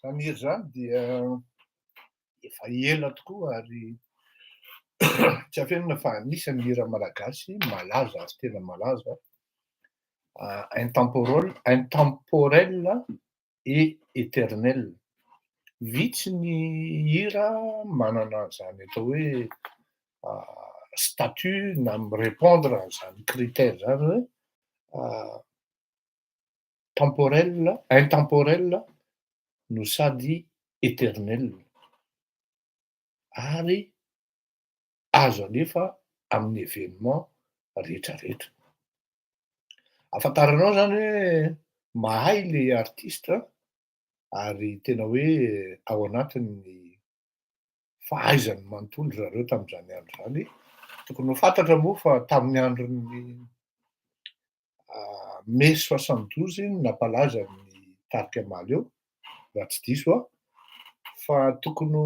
Samir zany dia efa ela tokoa ary tsy afenina fa anisan'ny hira malagasy malaza ary tena malaza intemporel et éternel. Vitsy ny hira manana zany atao hoe statut na mirépondre zany critère zany hoe intemporel no sady éternel ary azo alefa amin'ny événement rehetrarehetra. Afantaranao zany hoe mahay le artiste ary tena hoe ao anatin'ny fahaizany manontolo zareo tamin'izany andro zany. Tokony ho fantatra moa fa tamin'ny andron'ny mai 72 nampalaza ny tarika amaly eo, raha tsy diso aho, fa tokony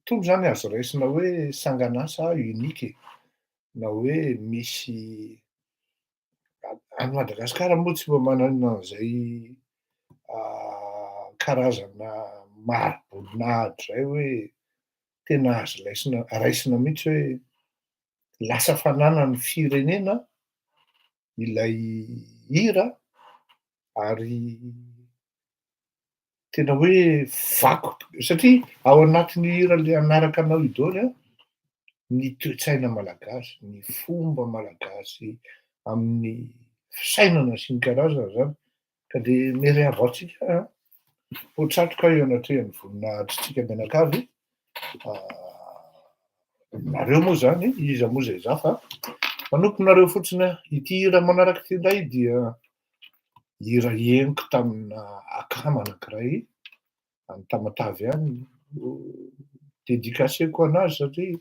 tony zany azo raisina hoe sangan'asa unique na hoe misy any Madagasikara moa tsy mba manana an'izay karazana mari-boninahitra zay hoe tena azo raisina mihitsy hoe lasa fananan'ny firenena ilay hira ary tena hoe vakoka satria ao anatin'ny hira le anaraka anao idaoly a, ny toe-tsaina malagasy, ny fomba malagasy amin'ny fisainana sy ny karazana zany ka de mirehava antsika ho tratrika eo anatrehan'ny voninahitritsika mianakavy. Nareo moa zany, iza moa zay za fa manomponareo fotsiny ity hira manaraka ty indray dia hira henoko tamina akamo anankiray any Tamatavy any, dédicaceko anazy satria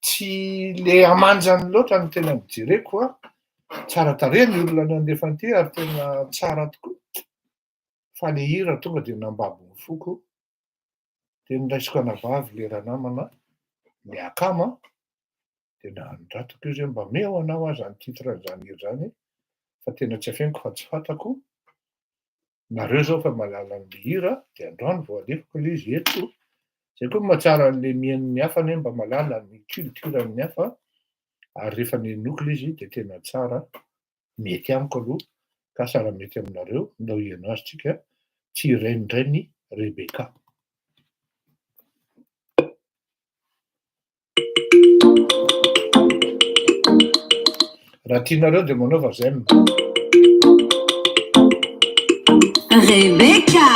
tsy le amanjany loatra no tena nijereko fa tsara tarehy ny olona nandefa an'ity ary tena tsara tokoa. Fa ny hira tonga de nambabo ny foko, de niraisiko anavavy le ranamana le akamo de nandratoko izy hoe mba meo anao aza ny titran'izany hira zany fa tena tsy afeniko fa tsy fantako. Nareo zao fa mahalala ny hira de androany vao alefako le izy eto. Zay koa mahatsara an'le mihaino ny hafa anie mba mahalala ny culturan'ny hafa ary rehefa nenoiko le izy de tena tsara, mety amiko aloha ka sara mety aminareo ndao hiaino azy tsika tsy renireny Rebecca. Raha tianareo de manaova j'aime. Rebecca.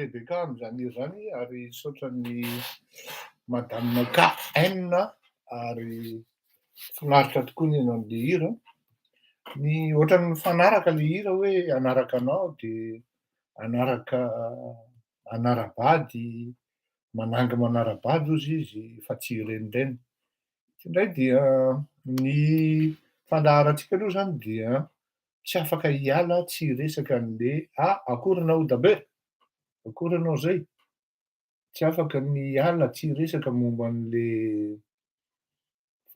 lehibe ka amin'izany hira zany ary saotran'ny madame KN ary finaritra tokoa ny an'le hira. Ny ohatran'ny mifanaraka le hira hoe anaraka anao de anaraka anara-bady, mananga manara-bady ozy izy fa tsy renireny. Indray dia ny fandaharantsika aloha zany dia tsy afaka hiala tsy hiresaka an'le akory anao dabe, akory anao zay, tsy afaka miala tsy hiresaka momba an'le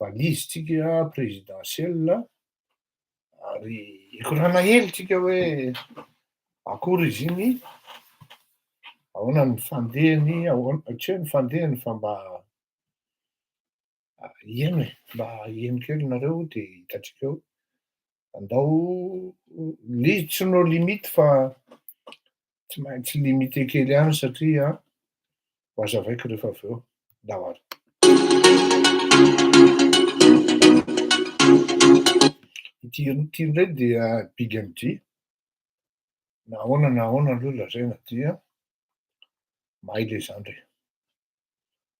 valizitsika présidentielle ary ikorana hely tsika hoe akory izy iny, ahoana ny fandehany, tsy hoe ny fandehany fa mba ino e, mba ino kely nareo de hitatsika eo. Andao tsy no limite fa tsy maintsy limité kely ihany satria ho azavaiko rehefa avy eo. Dao ary. Ity indray dia Big MJ. Nahoana aloha lazaina dia mahay le zany re.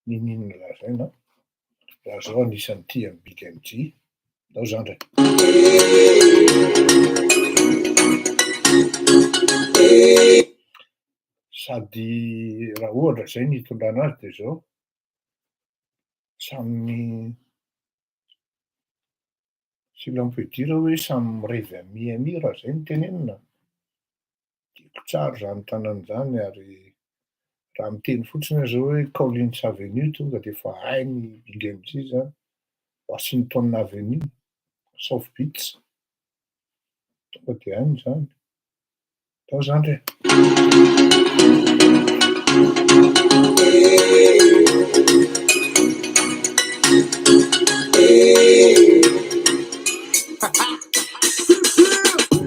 Ninona lazaina, raha zao anisan'ny tia Big MJ, dao zany re. Sady raha ohatra zay ny itondrana azy de zao, samy si l'on peut dire hoe samy mirevy ami raha zay no tenenina. Tiako tsara zany tanana zany ary raha miteny fotsiny zao hoe Collins Avenue tonga de efa hainy Big MJ zany, Washington Avenue, South Beach, tonga de hainy zany. Dao zany re.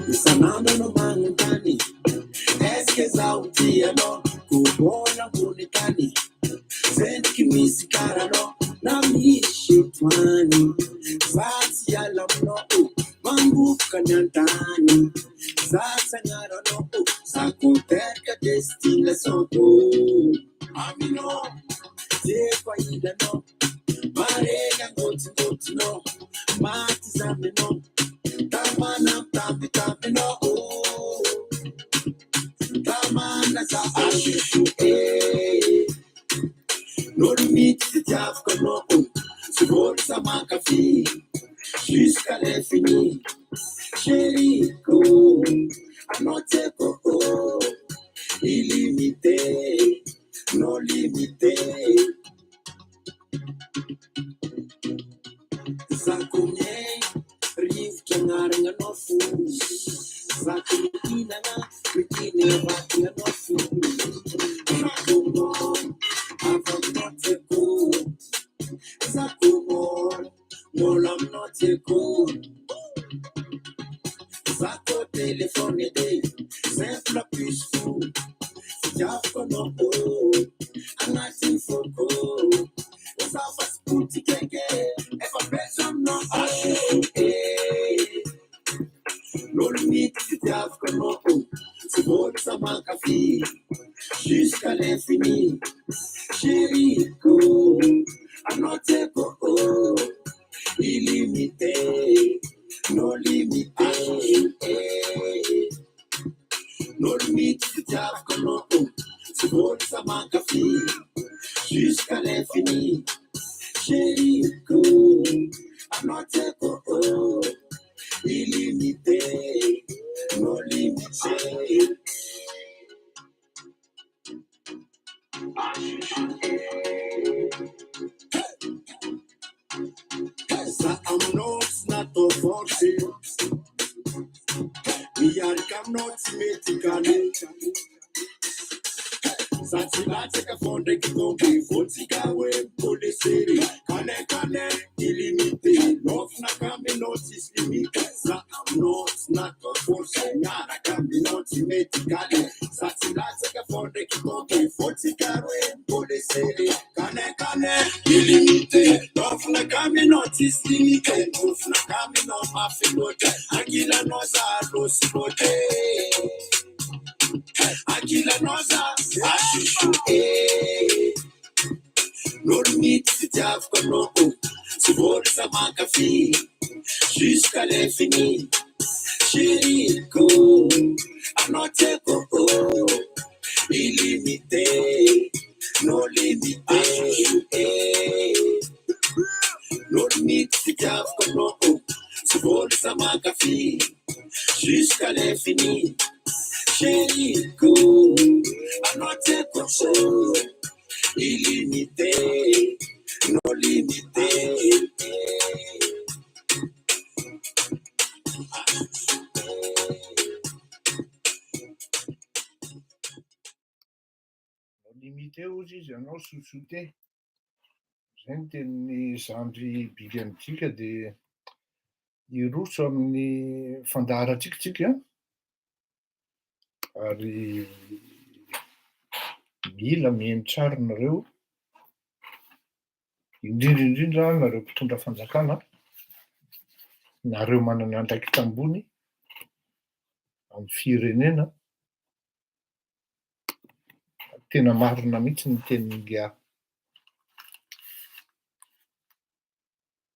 Isanandro manontany, eske zaho tianao, koboana ambony tany, zendriky misy karanao, na misy toany, za tsy hiala aminao, mamboka ny antany, za sagnaranao, za koteraka destination-ko, aminao, efa hilanao, mareny angotsingotsinao, maty zaminao, tamana tambitabinao, tamana za ashushu, n'olo mity fitiavako anao, tsy vory sa mankafy, jusqu'à l'infini, chérie-ko, anao tiako, illimité, non limité, zako miay, rivotra agnarana anao fo, zako mihinana, mikiny avatana anao fo, zako molo, avy aminao tiako, zako molo aminao tiako, zako telefone de, simple plus fou, fitiavako anao, agnatin'ny foko, za fasipoty keke, efa beso aminao ashuku, n'olo mity fitiavako anao, tsy vory sa mankafy, jusqu'à l'infini, chérie-ko, anao tiako, illimité, non limité, n'olo mity fitiavako anao, tsy vory sa mankafy, jusqu'à l'infini, chérie-ko, anao tiako, illimité, non limité. Za aminao tsy natao forcé, miaraka aminao tsy mety kane, za tsy latsaka fô ndraiky tomby votsika hoe poleseri, kane illimité, lofina aminao tsisy limite, za aminao tsy natao forcé, miaraka aminao tsy mety kane, za tsy latsaka fô ndraiky tomby votsika hoe poleseri, kane illimité, lofina aminao tsisy limite, lofina aminao mafy loatra, angilanao za losy loate, angilanao za Ashishu l'olmite si diavolo no, si vuole sa magafi, jusqu'à l'infini. Chérie, go, à notre coco, illimité, non limité. L'olmite si diavolo no, si vuole sa magafi, jusqu'à l'infini. Chérie, go, à notre coco, illimité, non limité. Limité izy izy anao sosote. Zay ny tenin'ny zandry biby amintsika dia iroso amin'ny fandaharantsika tsika ary mila mihaino tsara nareo, indrindra nareo mpitondra fanjakana, nareo manana andraikitra ambony amin'ny firenena. Tena marina mihitsy ny tenin'nga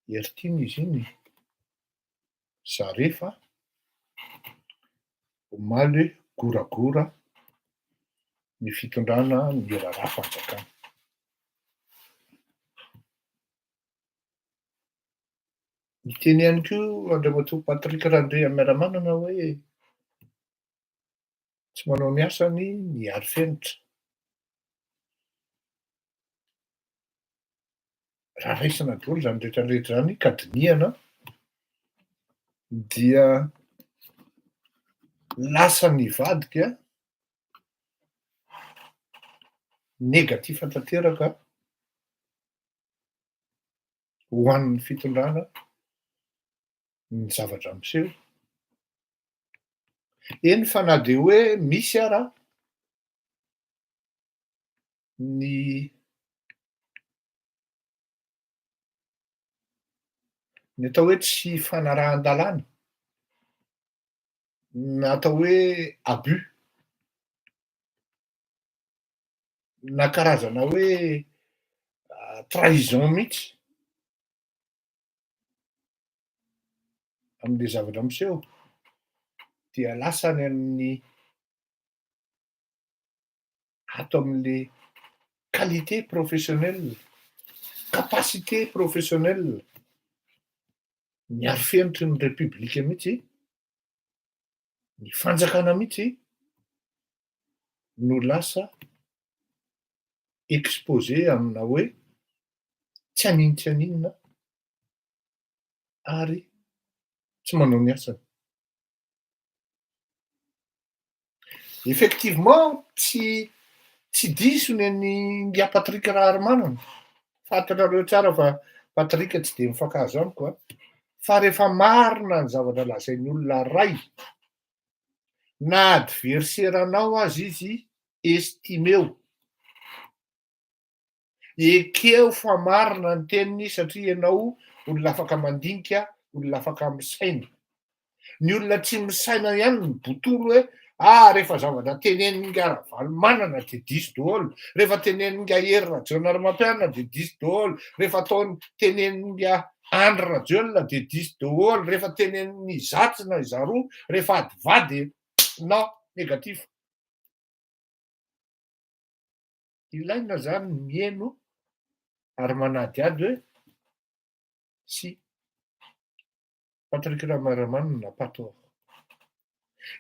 Ertiny izy iny, Zarefa, omaly hoe goragora ny fitondrana ny raharaha fanjakana. Miteny ihany koa Andriamatoa Patrick Randriamiaramanana hoe tsy manao ny asany miaro fenitra. Raha raisina daholo zany rehetrarehetra zany ka dinihana dia lasa nivadika negativa tanteraka ho an'ny fitondrana ny zavatra miseho. Eny fa na dia hoe misy ara ny atao hoe tsy fanarahan-dalàna, na atao hoe abus, na karazana hoe trahison mihitsy amin'le zavatra miseho dia lasa any amin'ny ato amin'le qualité professionnelle, capacité professionnelle miaro fenitry ny repiblika mihitsy, ny fanjakana mihitsy no lasa exposé amina hoe tsy aninona ary tsy manao ny asany. Effectivement tsy diso ny an'nga Patrick Rahamanana, fantatrareo tsara fa Patrick tsy de mifankazo amiko a, fa rehefa marina ny zavatra lazain'ny olona ray, na adverseranao azy izy estimeo, ekeo fa marina ny teniny satria ianao olona afaka mandinika, olona afaka misaina. Ny olona tsy misaina ihany ny botolo hoe rehefa zavatra tenenin'nga Ravalomanana de diso daholo, rehefa tenenin'nga Hery Rajaonarimampianina de diso daholo, rehefa tenenin'nga Andry Rajoelina de diso daholo, rehefa tenenin'ny Zatsina izaroa, rehefa adivady non, négatif. Ilaina zany mihaino ary manadiady hoe si Patrick Rahamanana n'a pas tort.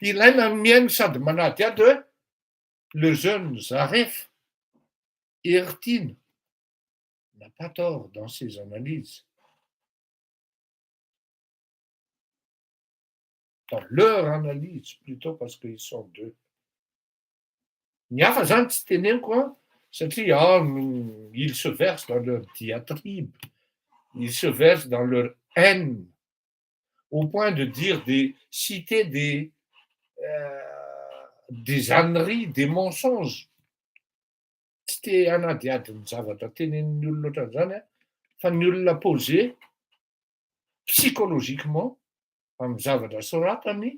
Ilaina mihaino sady manadiady hoe le jeune Zaref Ertine n'a pas tort dans ses analyses. Dans leur analyse plutôt, parce qu'ils sont deux. Ny hafa zany tsy teneniko a satria ils se versent dans leur diatribe, ils se versent dans leur haine au point de dire citer des âneries, des mensonges. Tsy te hanadiady ny zavatra tenenin'ny olona ohatran'izany a, fa ny olona posé psychologiquement amin'ny zavatra soratany,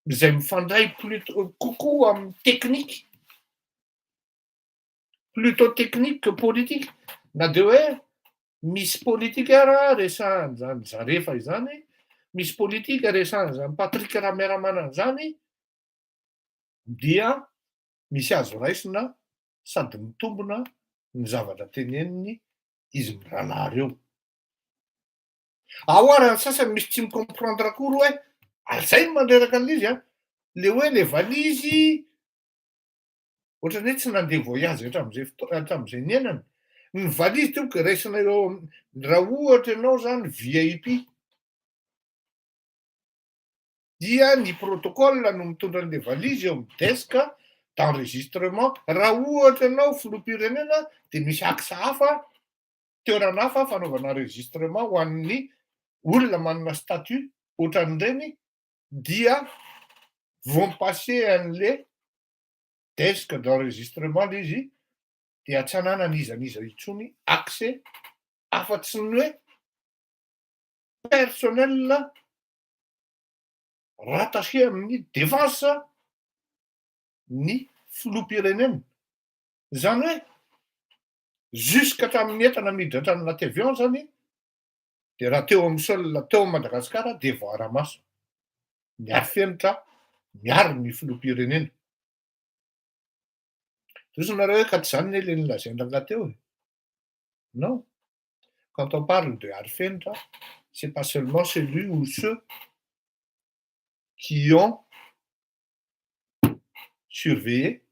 izay mifandray kokoa amin'ny teknika plutôt technique que politique. Na dia hoe misy politika raha resahan'izany Zarefa izany, misy politika resahan'izany Patrick Rameramanana zany, dia misy azo raisina sady mitombona ny zavatra teneniny izy mirahalahy reo. Ahoara ny sasany misy tsy micomprendre akory hoe alzay mandreraka an'izy a, le hoe le valizy ohatrany hoe tsy nandeha voyage hatramin'izay niainany. Ny valizy tonga raisina eo raha ohatra ianao zany VIP dia ny protocole no mitondra an'le valizy eo amin'ny desk d'enregistrement. Raha ohatra ianao filoham-pirenena dia misy aksa hafa, toerana hafa fanaovana enregistrement ho an'ny olona manana statut ohatran'ireny, dia vont passer an'le desk d'enregistrement le izy dia tsy ananan'iza intsony accès afa-tsy ny hoe personnel rattaché amin'ny défense ny filoham-pirenena. Zany hoe jusque hatramin'ny entana miditra hatrany anaty avion zany, dia raha teo amin'ny sol teo Madagasikara dia vao ara-maso, miaro fenitra, miaro ny filoham-pirenena. Toy nareo hoe ka tsy zany ne le nilazaina teo e? Non. Quand on parle de aro-fenitra, c'est pas seulement celui ou ceux qui ont surveillé,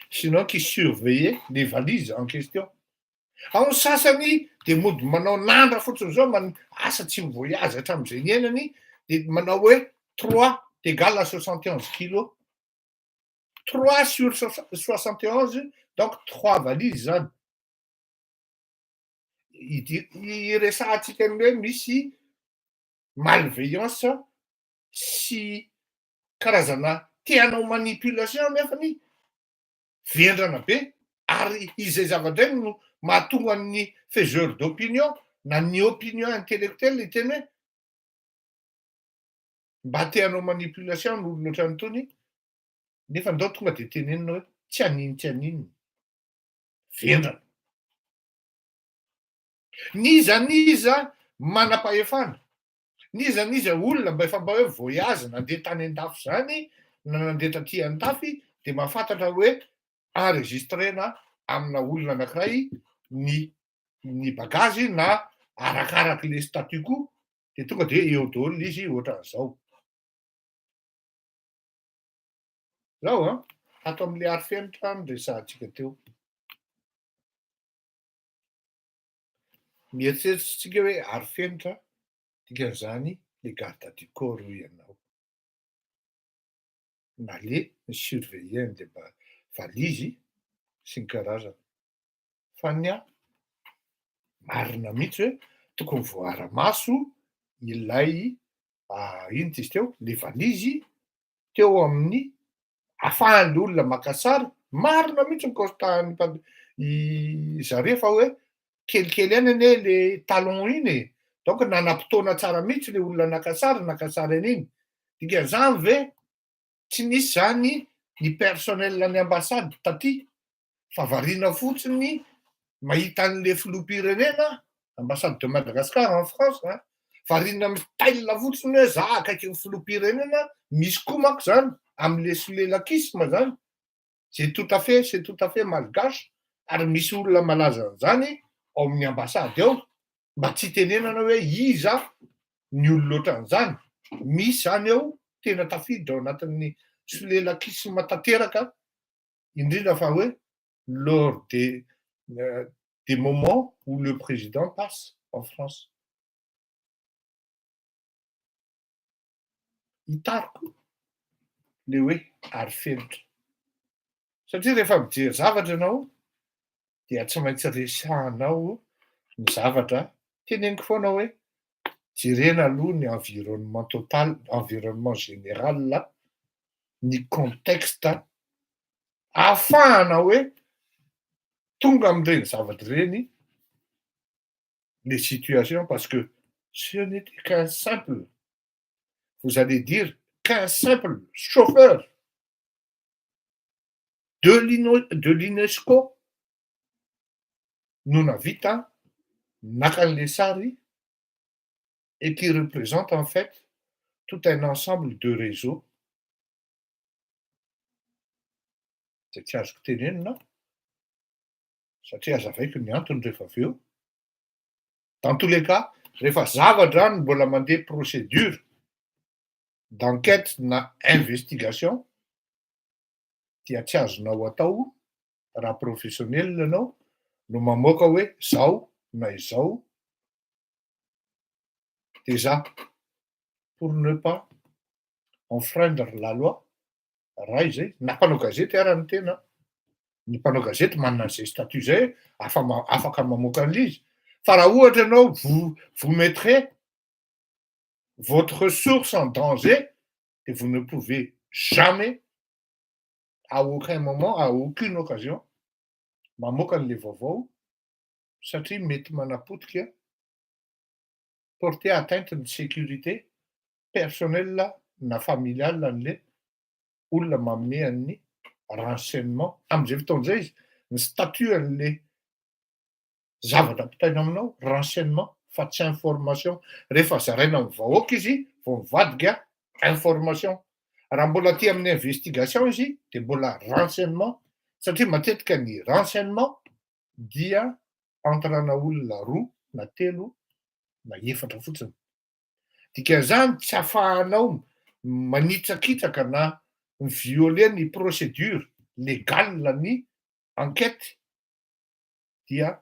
sinon qui surveillaient les valises en question. Ao ny sasany dia mody manao nandra fotsiny zao asa tsy mivoyage hatramin'izay niainany, dia manao hoe 3 égale à 71 kilos. 3 sur 71, donc 3 valises zany. Iresahantsika hoe misy malveillance sy karazana tianao manipulation nefany vendrana be, ary izay zavatra iny no mahatonga ny faiseur d'opinion na ny opinion intellectuelle teny hoe mba tianao manipulation ny olona ohatran'itony, nefa ndao tonga dia tenenina hoe tsy aninona, vendrana. Nizaniza manam-pahefana, nizaniza olona mba efa mba hoe voyage nandeha tany an-dafy zany na nandeha taty an-dafy dia mahafantatra hoe enregistrena amina olona anankiray ny bagage na arakaraka le statut quo, dia tonga dia eo daholo izy ohatran'izao. Zao a, ato amin'le aro-fenitra no resahantsika teo. Mieritseritsika hoe aro-fenitra, dikan'izany le garde du corps io ianao, na le surveiller an'le valizy sy ny karazany. Fa marina mihitsy hoe tokony voara-maso ilay inona izy teo, le valizy teo amin'ny ahafahan'le olona maka sary. Marina mihitsy ny constat-ny Zarefa hoe kelikely any anie le talon iny e, donc nanam-potoana tsara mihitsy le olona naka sary an'iny. Dikan'izany ve tsy nisy zany ny personnel ny ambassade taty, fa variana fotsiny mahita an'le filoham-pirenena, ambassade de Madagascar en France, variana mitailina fotsiny hoe za akaiky ny filoham-pirenena, misy koa manko zany am'le solelakisme zany, c'est tout à fait malgache, ary misy olona malaza an'izany ao amin'ny ambassade ao, mba tsy tenenana hoe iza ny olona ohatran'izany. Misy zany ao tena tafiditra ao anatin'ny solelakisme tanteraka, indrindra fa hoe lors des moments où le président passe en France. Hitariko le hoe aro-fenitra. Satria rehefa mijery zavatra ianao dia tsy maintsy resahanao ny zavatra. Teneniko foana hoe jerena aloha ny environnement total, environnement général, ny contexte, ahafahana hoe tonga amin'ireny zavatra ireny les situations, parce que ce n'était qu'un simple, vous allez dire qu'un simple chauffeur de l'UNESCO no navita naka an'le sary et qui représente en fait tout un ensemble de réseaux. De tsy azoko tenenina satria azavaiko ny antony rehefa avy eo. Dans tous les cas, rehefa zavatra no mbola mandeha procédure d'enquête na investigation dia tsy azonao atao raha professionnel ianao no mamoaka hoe zao na izao de za pour ne pas enfreindre la loi raha izay na mpanao gazety ara ny tena ny mpanao gazety manana an'izay statut zay afaka mamoaka an'izy fa raha ohatra ianao vous mettrez votre source en danger et vous ne pouvez jamais à aucun moment, à aucune occasion mamoaka an'le vaovao satria mety manapotika porter atteinte ny sécurité personnelle na familiale an'le olona manome an'ny renseignement am'izay fotoana izay izy ny statut an'le zavatra ampitaina aminao renseignement fa tsy information rehefa zaraina amin'ny vahoaka izy vao mivadika information raha mbola aty amin'ny investigation izy de mbola renseignement satria matetika ny renseignement dia entrana olona roa na telo na efatra fotsiny dikan'izany tsy ahafahanao manitsakitsaka na mivioler ny procédure légale ny enquête dia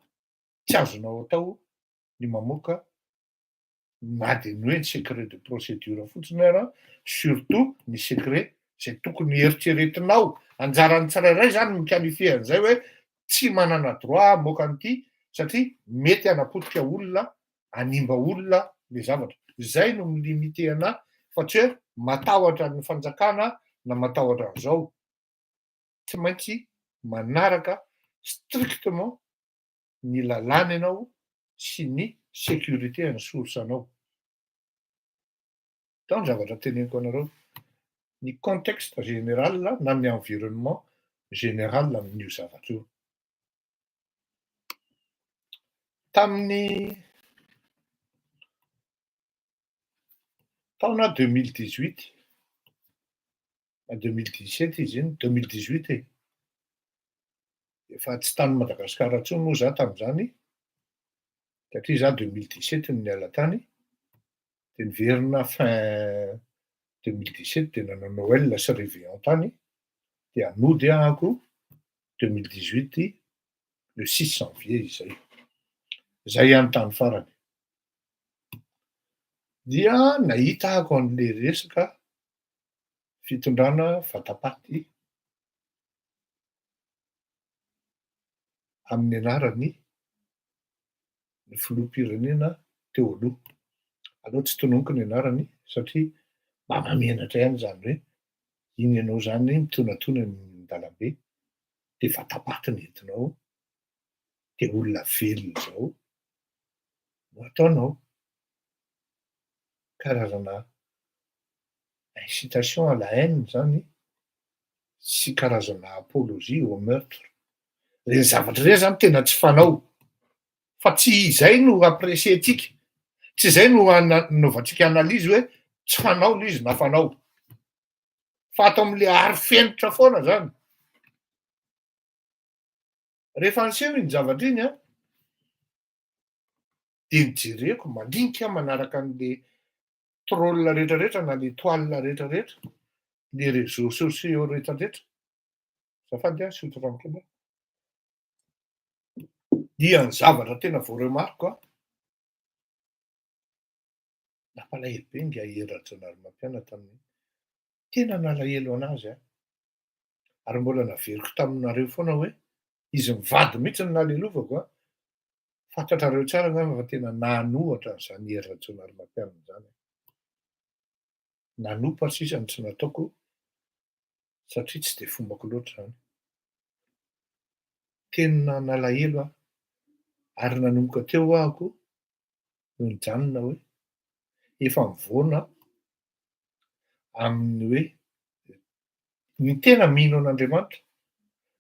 tsy azonao atao ny mamoaka na de ny hoe ny secret de procédure fotsiny ara surtout ny secret zay tokony eritreretinao anjaran'ny tsirairay zany mi-qualifie an'izay hoe tsy manana droit hamoaka an'ity satria mety hanapotika olona hanimba olona le zavatra zay no milimite anahy fa tsy hoe matahotra ny fanjakana na matahotra an'izao tsy maintsy manaraka strictement ny lalàna ianao sy ny sécurité ny source anao. Então zavatra teneniko anareo ny contexte général na ny environnement général amin'io zavatra io. Tamin'ny taona 2018 na 2017 izy iny 2018 e efa tsy tany Madagasikara intsony moa za tamin'izany satria za 2017 no niala tany de niverina fin 2017 de nanao Noël sy réveillon tany de hanody ahako 2018 le 6 janvier izay zay ihany tany farany dia nahita ahako an'le resaka fitondrana vatapaty amin'ny anarany ny filoham-pirenena teo aloha aloha tsy tononoko ny anarany satria mba mamenatra ihany zany hoe iny ianao zany mitonatona ny dalambe de vatapaty ny entinao de olona velona zao no ataonao karazana incitation à la haine zany sy karazana apologie au meurtre reny zavatra reny zany tena tsy fanao fa tsy izay no apprécientsika tsy izay no nanaovantsika analyse hoe tsy fanao le izy na fanao fa ato am'le ary fenitra foana zany rehefa niseho iny zavatra iny a de nijereko mandinika manaraka an'le troll rehetrarehetra na le toile rehetrarehetra le réseaux sociaux rehetrarehetra zafady a sotraranoko aloha dia ny zavatra tena voaremariko a nampalahelo be nga Hery-Rajaonarimampianatra tamin'iny tena nalahelo anazy a ary mbola naveriko taminareo foana hoe izy mivady mihitsy ny nalelovako a fantatrareo tsara angamba fa tena nanohatra an'izany Hery-Rajaonarimampianatra zany nanopa sisa ny tsy nataoko satria tsy de fombako loatra zany tena nalahelo a ary nanomboka teo ahako no nijanona hoe efa mivoana amin'ny hoe ny tena mino an'Andriamanitra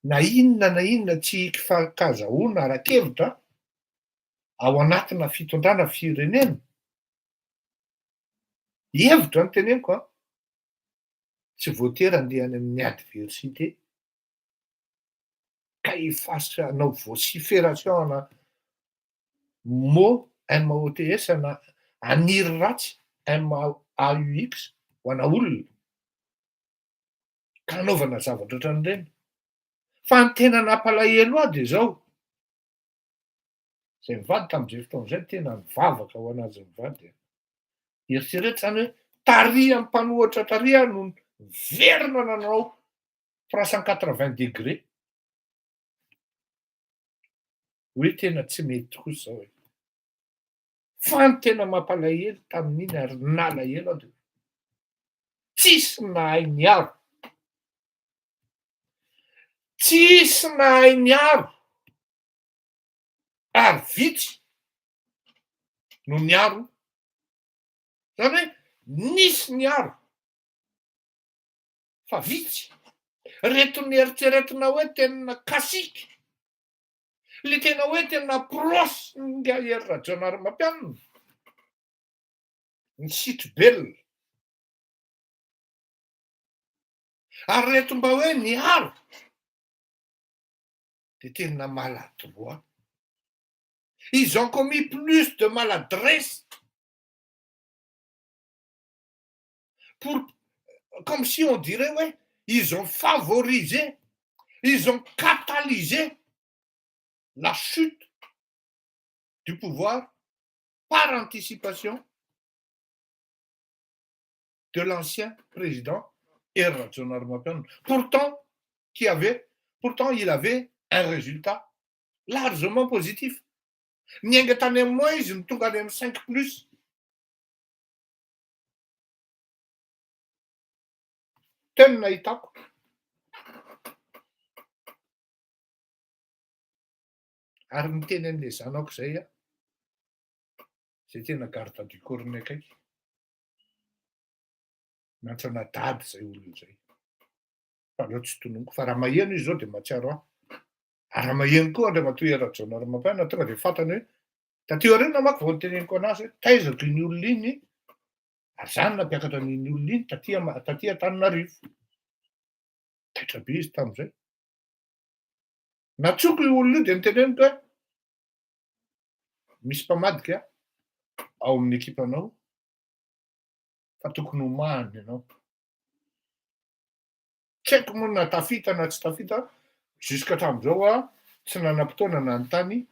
na inona tsy kazahoana arakevitra ao anatina fitondrana firenena. Hevitra no teneniko a, tsy voatery andeha any amin'ny adversité ka anao vocifération ana mot MOTS ana aniry ratsy MAUX ho ana olona ka anaovana zavatra ohatran'ireny. Fa ny tena nampalahelo ahy de zao, zay mivady tam'izay fotoan'izay tena mivavaka ho anazy mivady aho. Eritrereto zany hoe taria ny mpanohatra taria no miverina nanao 380 degré. Hoe tena tsy mety tokoa zao e. Fa ny tena mampalahelo tamin'iny ary nalahelo aho de tsisy nahay niaro. Tsisy nahay niaro ary vitsy no niaro. Zany hoe nisy niaro fa vitsy. Reto nieritreretina hoe tena kasiky, le tena hoe tena prosy nga ery Rajaonarimampianina, ny Sitro-Belona. Ary reto mba hoe niaro de tena maladroit. Ils ont commis plus de maladresse comme si on dirait, ouais, ils ont favorisé, ils ont catalysé la chute du pouvoir par anticipation de l'ancien président Rajaonarimampianina. Pourtant, il avait un résultat largement positif. Niainga tany amin'ny mois izy ny tonga any amin'ny 5+. Tena nahitako. Ary miteny an'le zanako zay a, zay tena garde du corps-nay akaiky. Nantrana dady zay olona zay. Fa aleo tsy tononoko fa raha maheno izy zao de mahatsiaro ahy. Ary raha maheno koa Andriamatoa Rajaonarimampianina tonga de fantany hoe taty aoriana manko vao noteneniko anazy hoe taizako iny olona iny ary zany nampiakatra an'iny olona iny taty Antananarivo. Taitra be izy tam'izay. Natsoko io olona io de niteneniko hoe misy mpamadika ao amin'ny ekipanao fa tokony homahany ianao. Tsy haiko moa na tafita na tsy tafita, juska hatram'izao a tsy nanam-potoana nanontany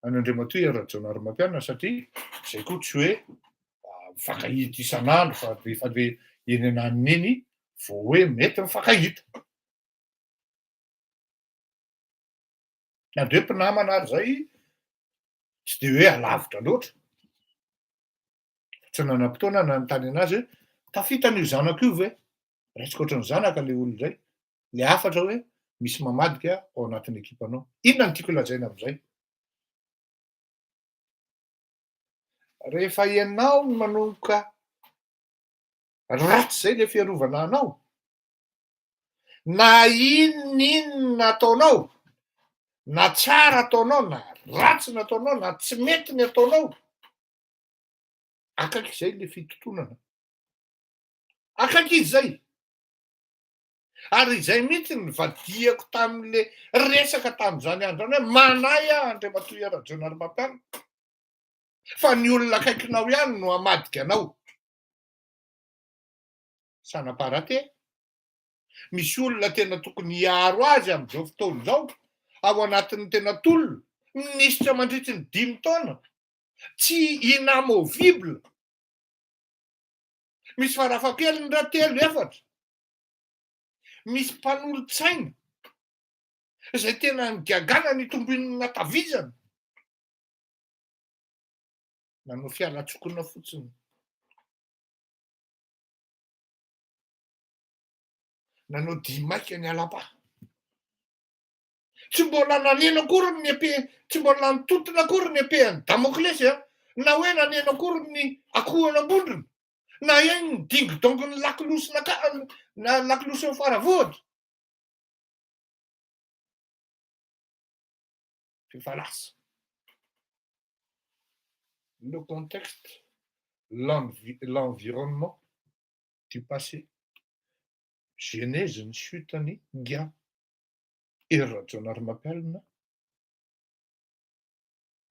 an'Andriamatoa Rajaonarimampianina satria zay koa tsy hoe mifankahita isan'andro fa rehefa le eny ananiny eny vao hoe mety mifankahita. Na de hoe mpinamana ary zay tsy de hoe alavitra loatra. Tsy nanam-potoana nanontany anazy hoe tafita an'io zanako io ve? Raisiko ohatran'ny zanaka le olona zay. Le hafatra hoe misy mamadika ao anatin'ny ekipanao. Inona no tiako lazaina am'zay? Rehefa ianao no manomboka ratsy zay le fiarovana anao, na inona ataonao, na tsara ataonao, na ratsy nataonao, na tsy mety ny ataonao, akaiky zay le fitotonana. Akaiky izy zay. Ary izay mihitsy ny vadiako tam'le resaka tam'izany andro any hoe manahy aho Andriamatoa Rajaonarimampianina. Fa ny olona akaikinao ihany no hamadika anao. Sanam-paharateny. Misy olona tena tokony hiaro azy am'izao fotoana izao ao anatin'ny tena tolona, minisitra mandritra ny 5 taona, tsy inamovible. Misy farafahakeliny 3-4. Misy mpanolon-tsaina zay tena migagana ny tombon'ny natavizana. Nanao fialan-tsokina fotsiny. Nanao dimaika ny alam-paha. Tsy mbola naneno akory ny tsy mbola nitotona akory ny epehan'ny Damoclès na hoe naneno akory ny akohon'ambondrona. Na eny ny dingodongon'ny lakolosy na lakolosy ny faravody. fallace. Le contexte, l'environnement du passé. Genèse ny sutany gia irrationarmapelina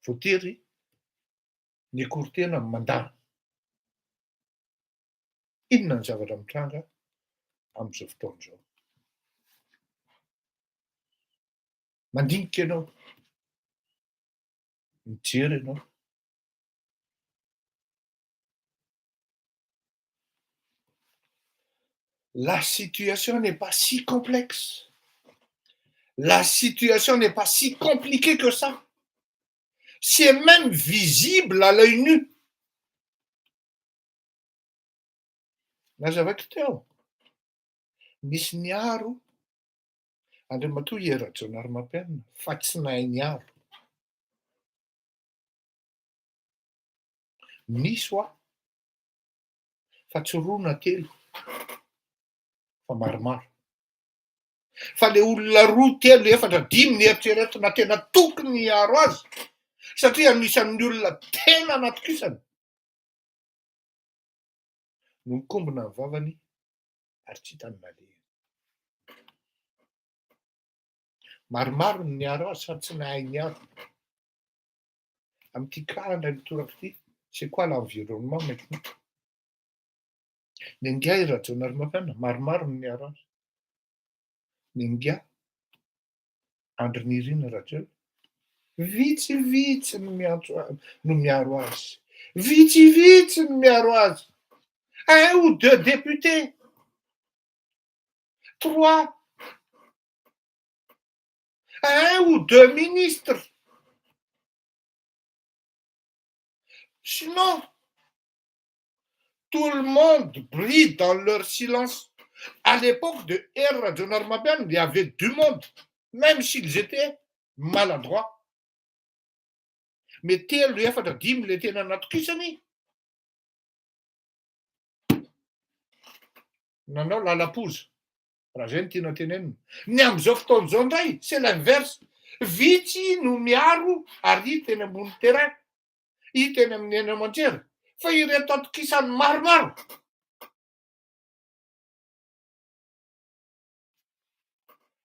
voatery ny kortena mandany. Inona ny zavatra mitranga amin'izao fotoana izao? Mandinika ianao, mijery ianao. La situation n'est pas si complexe. La situation n'est pas si compliquée que ça. C'est même visible à l'œil nu. Mazava teo, misy niaro Andriamatoa irrationarmapelina fa tsy nahay niaro. Misy hoa fa tsy roa na telo fa maromaro. Fa le olona roa, telo, efatra, dimy ny eritreretina tena tokony hiaro azy satria anisan'ny olona tena natokisana no mikombona ny vavany ary tsy hitany malehany. Maromaro ny niaro azy fa tsy nahay niaro. Amin'ity kahana litorako ity, c'est quoi l'environnement maintenant? Ny nga irrationarmapelina, maromaro ny niaro azy. Ny nga Andry Nirina Rajoelina, vitsivitsy no miaro azy. Vitsivitsy no miaro azy. 1 ou 2 députés, 3, 1 ou 2 ministres. Sinon, tout le monde brille dans leur silence. À l'époque de irrationarmapelina, il y avait du monde, même s'ils étaient maladroits. Mais telo, efatra, dimy le tena natokisany. Nanao lalapozy. Raha zay no tiana tenenina. Ny amin'izao fotoana izao indray, c'est l'inverse. Vitsy no miaro ary hita eny ambony terrain, hita eny amin'ny eny aman-jery. Fa ireto atokisany maromaro.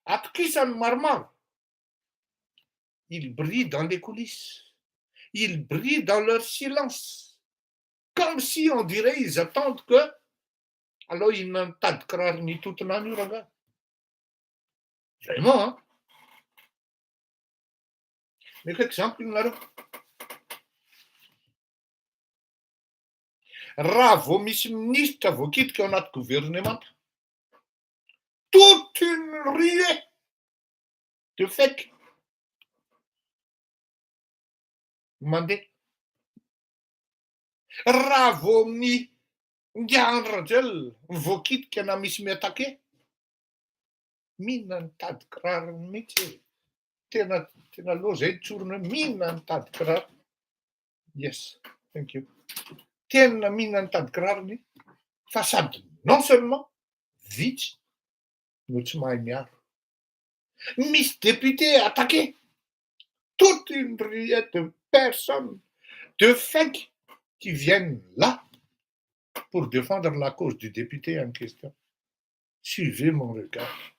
Atokisany maromaro. Ils brillent dans les coulisses. Ils brillent dans leur silence. Comme si on dirait ils attendent que alors inona ny tady kiraro ny totonany io rangahy. Vraiment, hein? Meka exemple nareo. Raha vao misy ministre voakitika ao anaty gouvernement, toute une ruée de fake mandeha. Raha vao amin'ny Andry Rajoelina voakitika na misy miatake, mihinana ny tady kiraro mihitsy. Tena aloha zay tsorona hoe mihinana ny tady kiraro. Yes, thank you. Tena mihinana ny tady kirarony fa sady non seulement vitsy no tsy mahay miaro. Misy député attaqué. Toute une ruée de personnes, de fake qui viennent là pour défendre la cause du député en question. Suivez mon regard.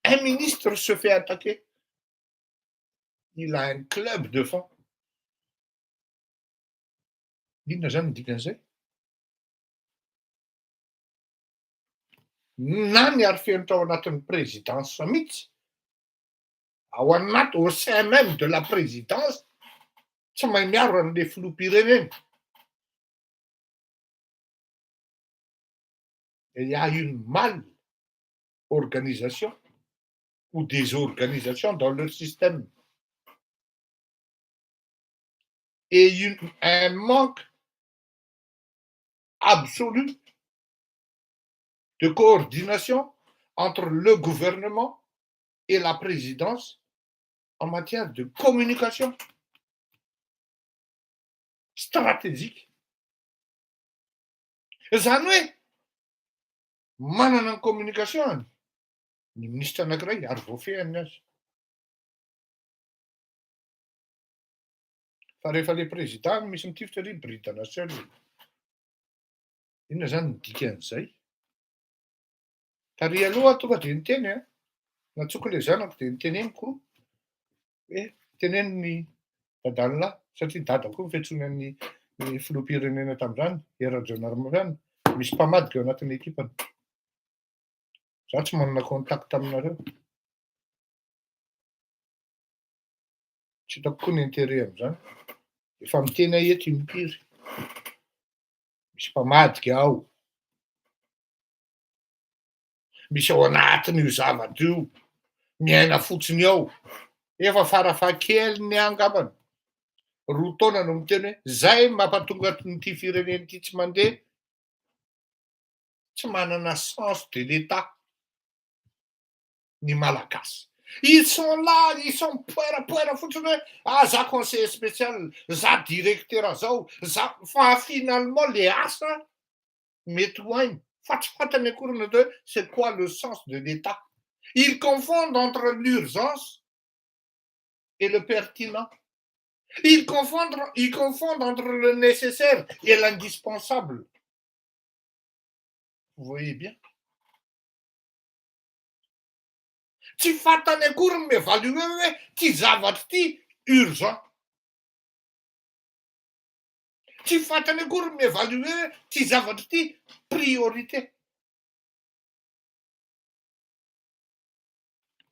Un ministre se fait attaquer. Il a un club de fans. Inona zany ny dikan'izay? Na ny arifehiny tao anatin'ny présidence mihitsy, ao anaty au sein même de la présidence, tsy mahay miaro an'le filoham-pirenena. Il y a une mal-organisation ou des organisations dans leur système. Et un manque absolu de coordination entre le gouvernement et la présidence en matière de communication stratégique. Zany hoe manana ny communication ny ministre anankiray ary voafehany azy. Fa rehefa le président misy mitifitra ry Brita Nation. Inona zany ny dikan'izay? Tary aloha tonga de niteny natsoko le zanako de niteneniko hoe teneno ny dadalahy satria dadako io fiantsoana ny filoham-pirenena tam'zany Eradrona Ramoavana misy mpamadika ao anatin'ny ekipany. Zaho tsy manana contact aminareo. Tsy hitako koa ny intérêt am'zany. Efa miteny ahy eto impiry. Misy mpamadika ao. Misy ao anatin'io zavatra io. Miaina fotsiny ao. Efa farafahakeliny angambany. 2 taona no miteny hoe zay mampatonga nyity firenena ity tsy mandeha. Tsy manana sens de l'État. Ny malagasy. Ils sont là, ils sont poera fotsiny hoe za conseiller spécial, za directeur zao, za fa finalement le asa mety ho ainy. Fa tsy fantany akory ny hoe c'est quoi le sens de l'État. Ils confondent entre l'urgence et le pertinent. Ils confondent entre le nécessaire et l'indispensable. Vous voyez bien. Tsy fantany akory ny évaluer hoe ty zavatra ty urgent. Tsy fantany akory ny évaluer hoe ty zavatra ty priorité.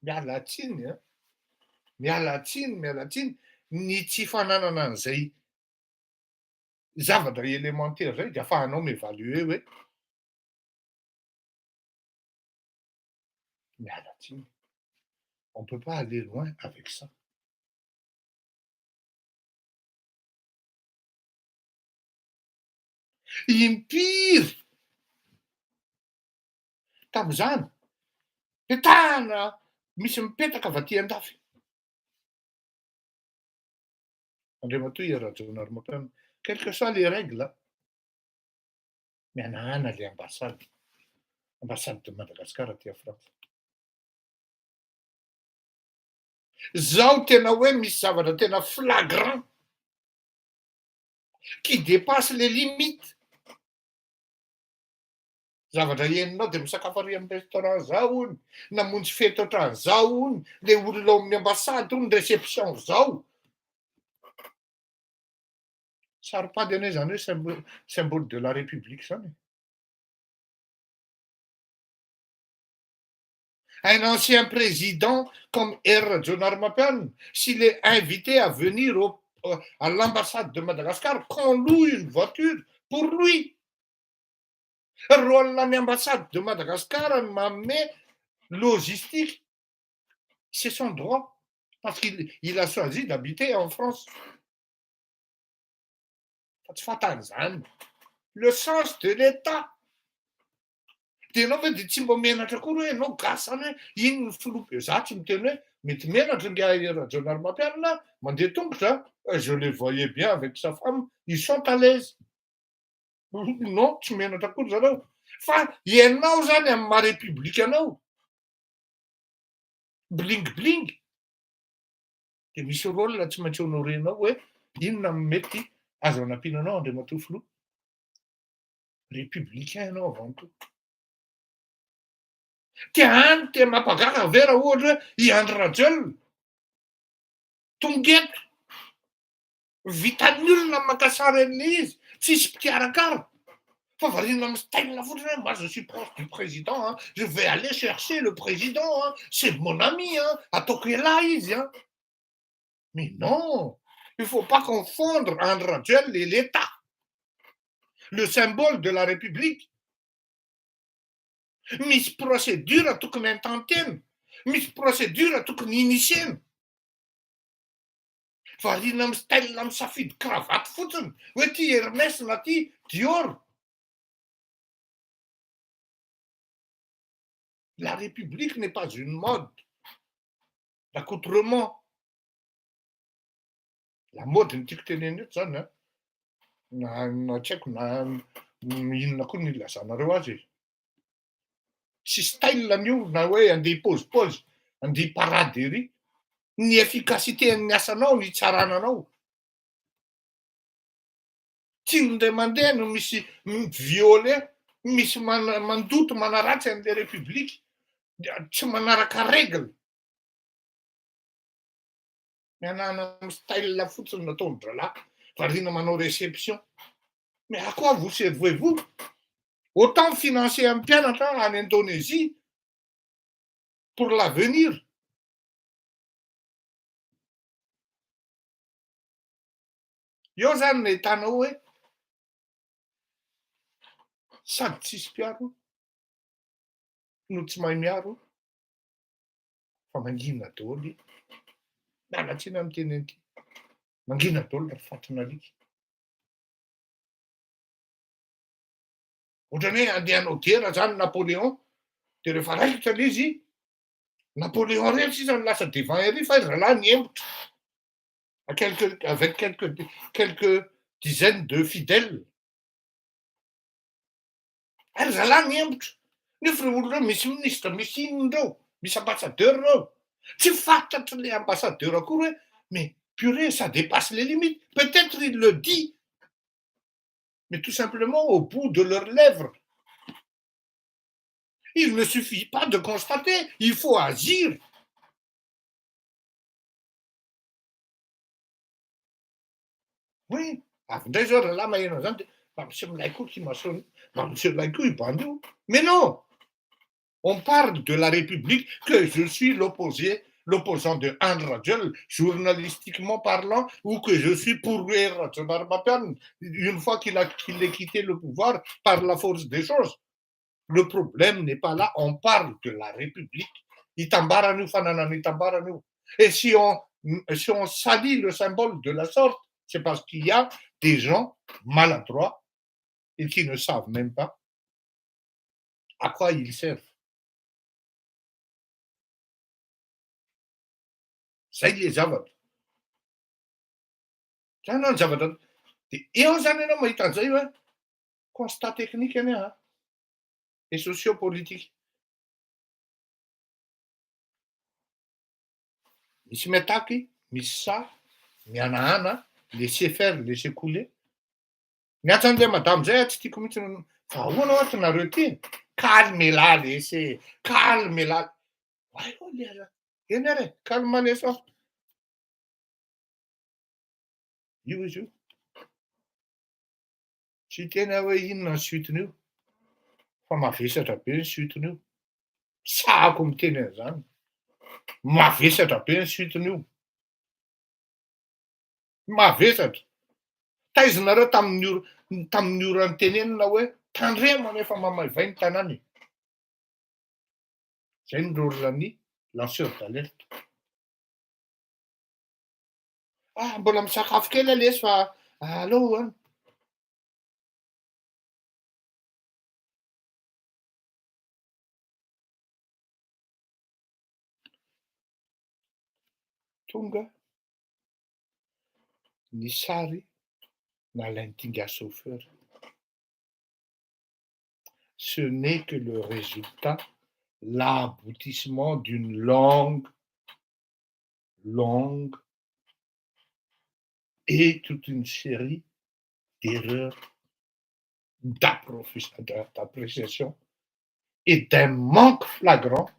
Miala tsiny miala tsiny ny tsy fananana an'izay zavatra élémentaire zay de afahanao m'évaluer hoe miala tsiny. On peut pas aller loin avec ça. Impiry tam'zany petahana misy mipetaka avy aty an-dafy. Andriamatoa Eradrona Ramoavana, quelles que soient les règles, mianahana le ambassade de Madagascar aty à France. Zao tena hoe misy zavatra tena flagrant qui dépasse les limites. Zavatra heninao de misakafo ary amin'ny restaurant zao ony, namonjy fety ohatran'izao ony, le olona ao amin'ny ambassade ony réception zao. Saropady anay zany hoe symbole de la République zany. Un ancien président comme Eradrona Ramoavana, s'il est invité à venir à l'ambassade de Madagascar, qu'on loue une voiture pour lui. Rôle de l'ambassade de Madagascar, mais logistique, c'est son droit, parce qu'il a choisi d'habiter en France. Le sens de l'État. De ianao hoe de tsy mba menatra akory hoe ianao gasany hoe iny ny filoha za tsy miteny hoe mety menatra nga Eradrona Ramoavana mandeha tongotra. Je les voyais bien avec sa femme, ils sont à l'aise. Non, tsy menatra akory zareo. Fa ianao zany amin'ny maha-république anao. Bling. De misy rôle tsy maintsy honorenao hoe inona mety azo anampinanao andriamatoa filoha. Républicain ianao avant tout. Te mampagaga ve raha ohatra hoe i Andry Rajoelina tongeto vitan'ny olona makatsara an'le izy, tsisy mpikarakara. Fa variana amin'ny style fotsiny hoe moi je suis proche du président, je vais aller chercher le président, c'est mon ami, ataoko elahy izy. Mais non, il faut pas confondre Andry Rajoelina et l'État. Le symbole de la République. Misy procédure tokony intantena, misy procédure tokony initiena. Variana amin'ny style misafidy cravatte fotsiny hoe ty Hermès na ty Dior. La République n'est pas une mode d'accoutrement. La mode ny tiako teneny eto zany na tsy haiko na inona koa ny ilazanareo azy. Tsy style an'io na hoe andeha pôzipôzy, andeha parady ery. Ny efficacité ny asanao, ny itsarananao. tiandray mandeha no misy viole, misy mandoto manaratsy an'le république, tsy manaraka règle. Mianana style fotsiny nataony drala, variana manao réception. Mais à quoi vous servez-vous? Autant financer un mpianatra en Indonésie pour l'avenir. Io zany le hitanao hoe sady tsisy mpiaro no tsy mahay miaro fa mangina daholo. Mialatsiny amin'ny teny an'ity. Mangina daholo ry fatrina alika. Ohatrany hoe andehanao gera zany Napoléon, de rehefa raikitra le izy, Napoléon rery sisa no lasa devant ery fa zalahy niembotra avec quelques dizaines de fidèles. Ary zalahy niembotra. Nefa reo olona reo misy ministre, misy inona reo, misy ambassadeur reo. Tsy fantatry le ambassadeur akory hoe mais purée, ça dépasse les limites. Peut-être il le dit, mais tout simplement au bout de leurs lèvres. Il ne suffit pas de constater, il faut agir. Oui, avindray zao raha maheno zany de mampiseho milay koa kimasony, mampiseho milay koa ibandio. Mais non, on parle de la République, que je suis l'opposant de André Rajol, journalistiquement parlant, ou que je suis pour Rajol une fois qu'il a quitté le pouvoir par la force des choses. Le problème n'est pas là, on parle de la République. Itambaranu fanananu itambaranu. Et si on salit le symbole de la sorte, c'est parce qu'il y a des gens maladroits et qui ne savent même pas à quoi ils servent. Zay le zavatra. Zany ny zavatra. De eo zany ianao mahita an'izay hoe constat technique anie et sociopolitique. Misy miataky, misy ça, mianahana, laisser faire, laisser couler. Miantso an'le madame zay tsy tiako mihitsy fa ahoana ohatra nareo ty? Calmez-la, laissez, calmez-la. Eny ary, calme les sens. Io izy io. Tsy tena hoe inona ny suitiny io, fa mavesatra be ny suitiny io. Sahako miteny an'izany. Mavesatra be ny suitiny io. Mavesatra. Taizinareo tamin'ny ora nitenenina hoe tandremo nefa mamaivay ny tanàna. Zay ny rôlan'ny lanceur d'alerte. Mbola misakafo kely lesy fa allo any. Tonga ny sary nalainy Tinga chauffeur. Ce n'est que le résultat, l'aboutissement d'une longue et toute une série d'erreurs, d'appréciation et d'un manque flagrant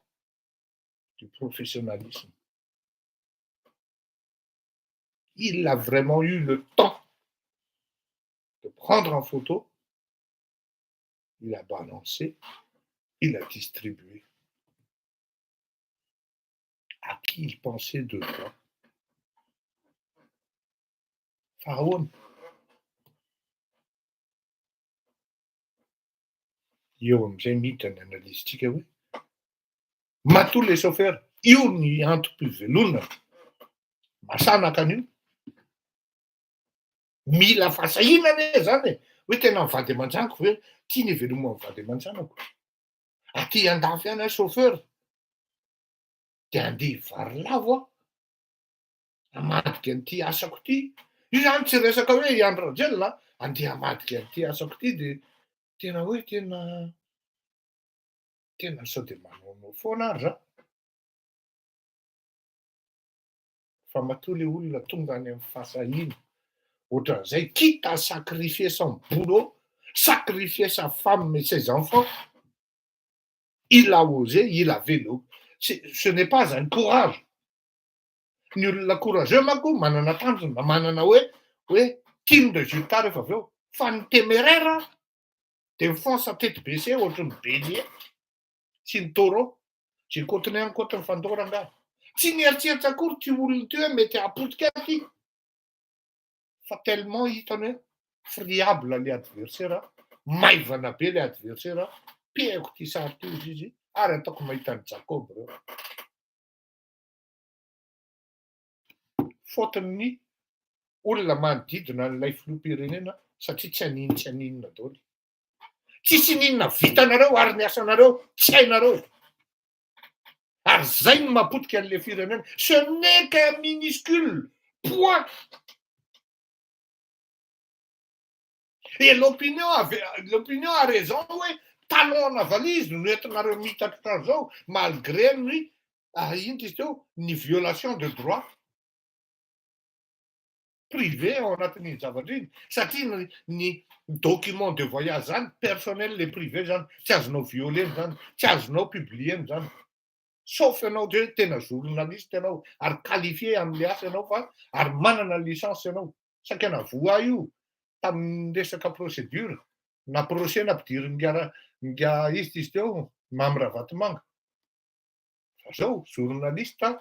du professionnalisme. Il a vraiment eu le temps de prendre en photo, il a balancé, il a distribué. À qui il pensait de quoi? Pharaon. Io am'izay midiny analysetika hoe matoa le chauffeur, io ny antom-pivelomana. Masanaka an'io. Mila fasahina anie zany e. Hoe tena mivady aman-janako ve? Tiany hiveloma mivady aman-janako. Aty andafy any chauffeur. De andeha hivary lavo aho. Hamadika an'ity asako ity. Io zany tsy resaka hoe André Rajol andeha hamadika an'ity asako ity de tena hoe tena sao de manao foana ary za. Fa matoa le olona tonga any amin'ny fasahina. Ohatran'izay, quitte à sacrifier son boulot, sacrifier sa femme et ses enfants, il a osé, il a vélo. Ce n'est pas un courage. Ny olona courageux manko manana tanjona, manana hoe tiany résultat rehefa avy eo. Fa ny téméraire dia mifonsa tête baissée ohatry ny bélier sy ny taureau. J'ai continué ankoatra ny fandoranga. Tsy nieritseritsy akory ty olona ty hoe mety hahapotika ty. Fa tellement hitany hoe friable le adversaire, maivana be le adversaire, pihaiko ty sary ty ozy izy ary ataoko mahita ny Jacob reo. Fôtiny olona manodidina an'ilay filoham-pirenena satria tsy aninona daholo. Tsisy ninona vitanareo ary ny asanareo tsy hainareo. Ary zay no mahapotika an'ilay firenena. Ce n'est qu'un minuscule point. Et l'opinion a raison, oui. Talon na valise, no entinareo mitatra zao, malgré ny violation de droit privé ao anatin'ny zavatra iny. Satria ny document de voyage zany, personnel le privé zany, tsy azonao violeny zany, tsy azonao publieny zany. Sauf ianao hoe tena journaliste ianao, ary qualifié amin'le asa ianao fa ary manana licence ianao. Saika navoa io tamin'ny resaka procédure, na procès nampidiry nga izy teo Mamy Ravatomanga. Fa zao journaliste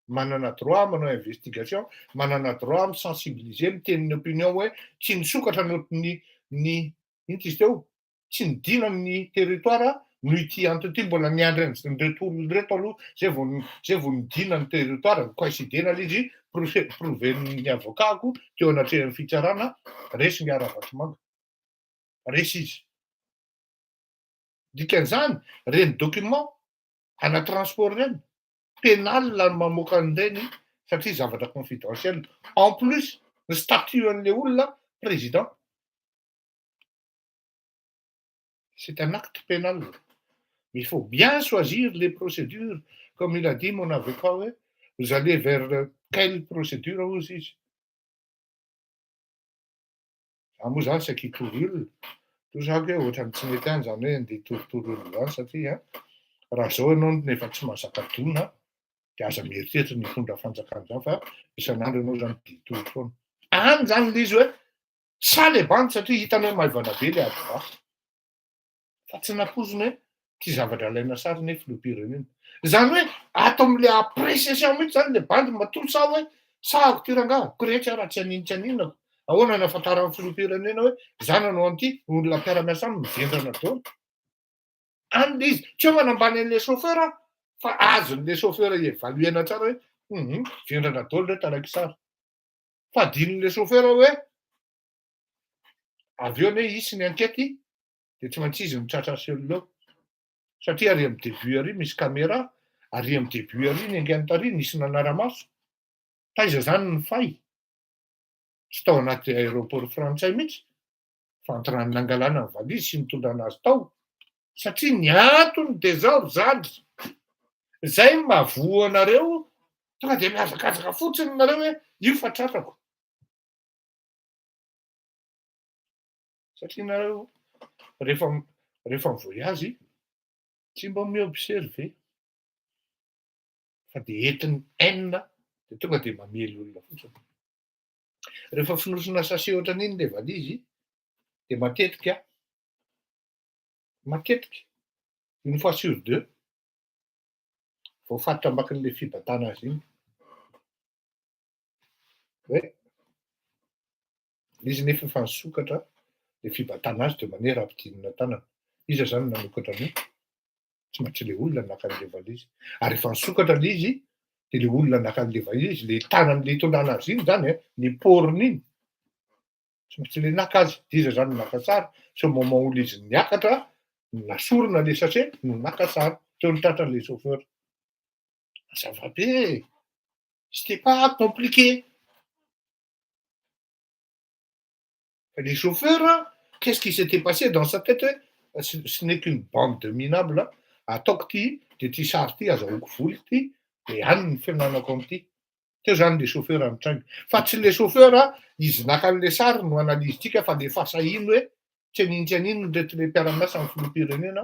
manana droit manao investigation, manana droit misensibiliser, miteny ny opinion hoe tsy nisokatra ny ino izy teo, tsy nidina ny territoire no ity antoty mbola niandry an'ireto olona reto aloha zay vao nidina ny territoire, coïncidena izy proven'ny avokako teo anatrehan'ny fitsarana resy ny Ravatomanga. Resy izy. Dikan'izany, reny document ana transport reny, pénal no mamoaka an'ireny satria zavatra confidentiel. En plus, ny statut an'ilay olona, président. C'est un acte pénal. Mais il faut bien choisir les procédures. Comme il a dit mon avocat, vous allez vers quelle procédure ozy izy? Za moa zany saky hitory olona. Toy zany hoe ohatrany tsy mety any zany hoe andeha hitoritory olona zany satria raha zao ianao nefa tsy mahazaka adona dia aza mieritreritra ny hitondra fanjakana zany fa isan'andro ianao zany ditory foana. Any zany le izy hoe ça les bandes satria hitany hoe maivana be le adva. Fa tsy nampoiziny hoe ty zavatra ilaina sary ny filoham-pirenena. Zany hoe ato amin'le appréciation mihitsy zany le bandy matory sa hoe sahako ty rangaha, korehetra raha tsy aninonako. Ahoana ny ahafantaran'ny filoham-pirenena hoe zany anao an'ity olona mpiara-miasa aminy mivendrana daholo. Any le izy tsy hoe manambany an'le chauffeur fa azon'le chauffeur evaluena tsara hoe vendrana daholo reto araiky sara. Fa adinon'le chauffeur hoe avy eo anie hisy ny ankety dia tsy maintsy izy mitratra cellule eo. Satria ary amin'ny début ary misy caméra, ary amin'ny début ary ny angany tary nisy nanara-maso. Taiza zany ny fay? Tsy tao anaty aéroport frantsay mihitsy, fa antirany nangalana ny valizy sy mitondra anazy tao. Satria ny antony désordre zany. Zay mahavoa anareo tonga dia mihazakazaka fotsiny nareo hoe io fa tratrako. Satria nareo rehefa mivoyazy tsy mba miobserve fa dia entiny haine dia tonga dia mamely olona fotsiny. Rehefa finosona sase ohatran'iny le valizy dia matetika une fois sur deux voafatotra ambakin'le fibatana azy iny hoe izy nefa efa nisokatra le fibatana azy de maniera ampidinina tanana. Iza zany nanokatra an'io? Tsy maintsy le olona naka an'le valizy. Ary efa nisokatra le izy dia le olona naka an'le valizy, le tanan'le hitondrana azy iny zany ny porony iny. Tsy maintsy le naka azy. Iza zany naka sary? Ce moment où izy niakatra, nasorona le sachet no naka sary. Teo nitratra le chauffeur. Mazava be. C'était pas compliqué. Les chauffeurs, qu'est-ce qui s'était passé dans sa tête? Ce n'est qu'une bande de minables. Ataoko ty, dia ty sary ty azahoako vola ty, dia any ny fiainanako am'ty. Teo zany le chauffeur mitranga. Fa tsy le chauffeur izy naka an'le sary no analizytsika fa le fasahiny hoe tsy aninona reto le mpiara-miasa amin'ny filoham-pirenena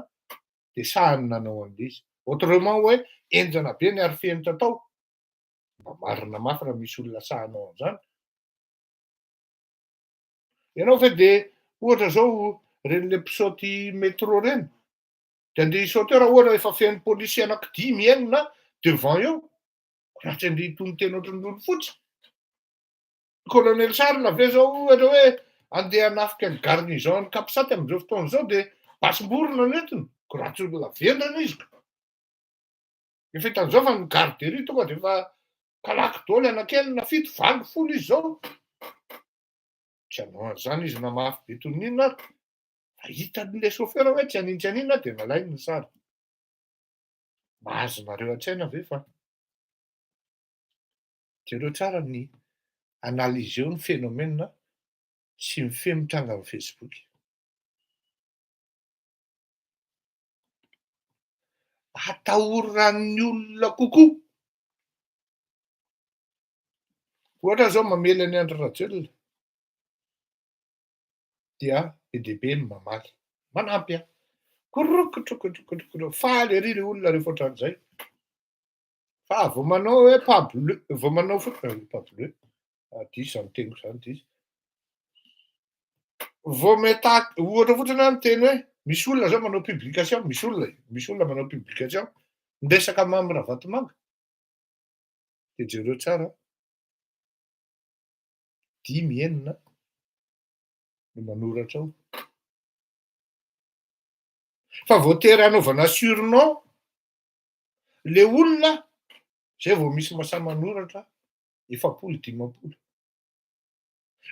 de sahany nanao an'le izy. Autrement hoe enjana be ny arifenitra tao. Mba marina mafy raha misy olona sahanao an'izany. Ianao ve de ohatra zao ren'le mpisaoty métro reny de andeha hisaoty eo raha ohatra efa feno polisy anankidimy enina devant eo, raha tsy andeha hitony teny ohatran'ny lolo fotsy. Colonel Charles ve zao ohatra hoe andeha hanafika ny garnison ny Kapsaty amin'izao fotoana izao de basim-borona no entiny, ko ratsy olona vendrana izy. Efa hitan'izao fa ny garde de rue tonga de efa kalaky daholo anank'enina fito valo folo izy zao. Tsy hanao an'izany izy na mafy be toy n'inona ary. Fa hitan'le chauffeur hoe tsy aninona de nalainy ny sary. Mahazo nareo an-tsaina ve fa jereo tsara ny analizy eo ny phénomène sy ny femitranga amin'ny Facebook. Atahoran'ny olona kokoa. Ohatra zao mamela ny Andry Rajoelina dia EDB no mamaly. Manampy korokotro faly ery le olona rehefa ohatran'izay. Fa vao manao hoe pas bleu, vao manao pas bleu, diso zany teniko zany diso. Vao ohatra fotsiny any teny hoe misy olona zao manao publication, misy olona manao publication miresaka mamy Ravatomanga. De jereo tsara 5 enina no manoratra ao. Fa vao tery hanaovana surnom le olona zay vao misy mahasahy manoratra 750.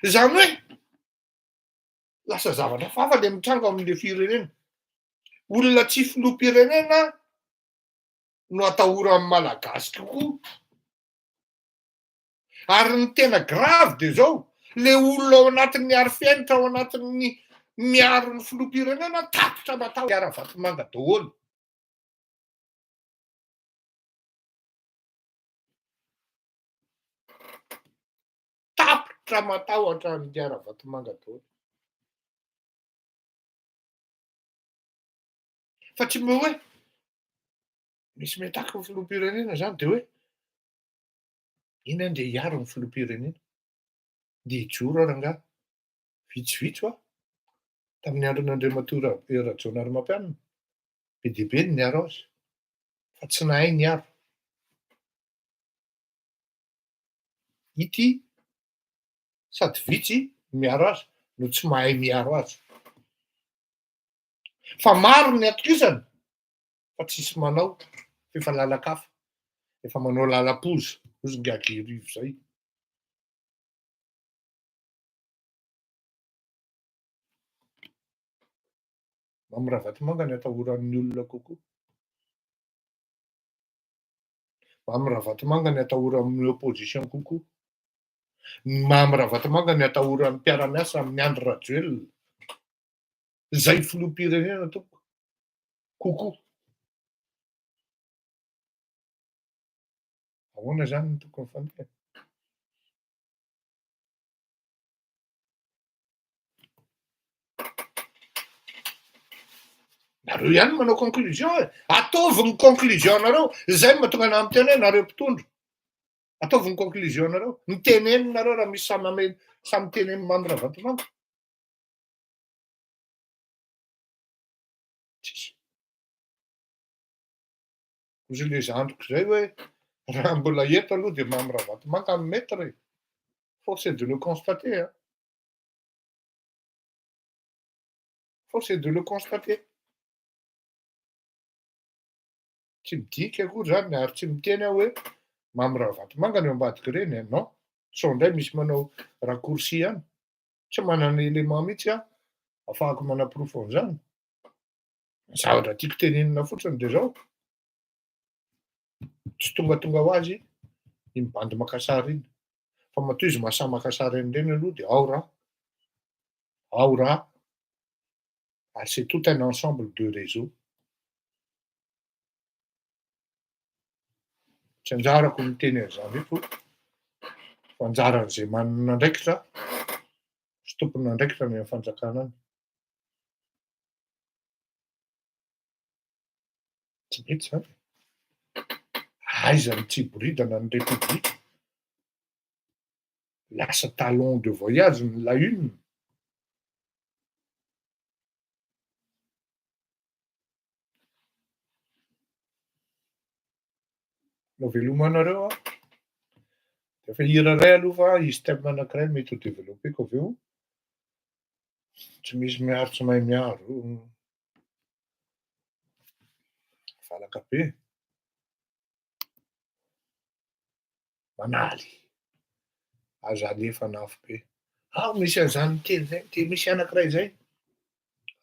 Zany hoe lasa zavatra fafa le mitranga amin'le firenena. Olona tsy filoham-pirenena no atahoran'ny malagasy kokoa. Ary ny tena grave de zao, le olona ao anatin'ny arifenitra ao anatin'ny miaro ny filoham-pirenena tapitra matao Ravatomanga daholo. Tapitra matahotra ny Ravatomanga daholo. Fa tsy moa hoe misy metaky ny filoham-pirenena zany de hoe iny andeha hiaro ny filoham-pirenena. De hijoro ary angaha. Vitsivitsy hoa. Tamin'ny andron'Andriamatoa Rajaonarimampianina, EDB no niaro azy. Fa tsy nahay niaro. Ity sady vitsy miaro azy no tsy mahay miaro azy. Fa maro ny atokisany fa tsisy manao efa lalakafa, efa manao lalam-poza, ozon-gagerivo zay. Mamy Ravatomanga ny atahoran'ny olona kokoa. Mamy Ravatomanga ny atahoran'ny opposition kokoa. Mamy Ravatomanga ny atahoran'ny mpiara-miasa amin'ny Andry Rajoelina. Zay filoham-pirenena tompoko kokoa. Ahoana zany ny tokony fandehana? Nareo ihany manao conclusion e. Ataovy ny conclusion nareo. Zay mahatonga anahy miteny hoe nareo mpitondro. Ataovy ny conclusion nareo. Miteneny nareo raha misy samy teneny Mamy Ravatomanga. Tsisy. Ozy le zandriko zay hoe raha mbola eto aloha de Mamy Ravatomanga no mety re. Force est de le constater. Force est de le constater. Tsy midika akory zany ary tsy miteny aho hoe Mamy Ravatomanga no eo ambadiky reny. Non, sao indray misy manao raccourci ihany. Tsy manana élément mihitsy aho ahafahako manaporofo an'izany. Ny zavatra tiako tenenina fotsiny de zao. Tsy tonga ho azy iny bandy maka sary iny. Fa matoa izy mahasahy maka sary an'ireny aloha de ao raha. C'est tout un ensemble de réseaux. Tsy anjarako miteny an'izany eto. Fanjaran'izay manana ndraiky za sy tompona ndraiky ny fanjakana any. Tsy mety zany. Aiza ny tsy hiboridana ny repoblika. Lasa talon de voyage ny la une. No velomanareo a. Efa hira ray aloha fa izy thème anankiray mety ho développeko avy eo. Tsy misy miaro tsy mahay miaro. Valaka be. Manaly. Aza alefa anafo be. Misy an'izany teny zay, misy anankiray zay.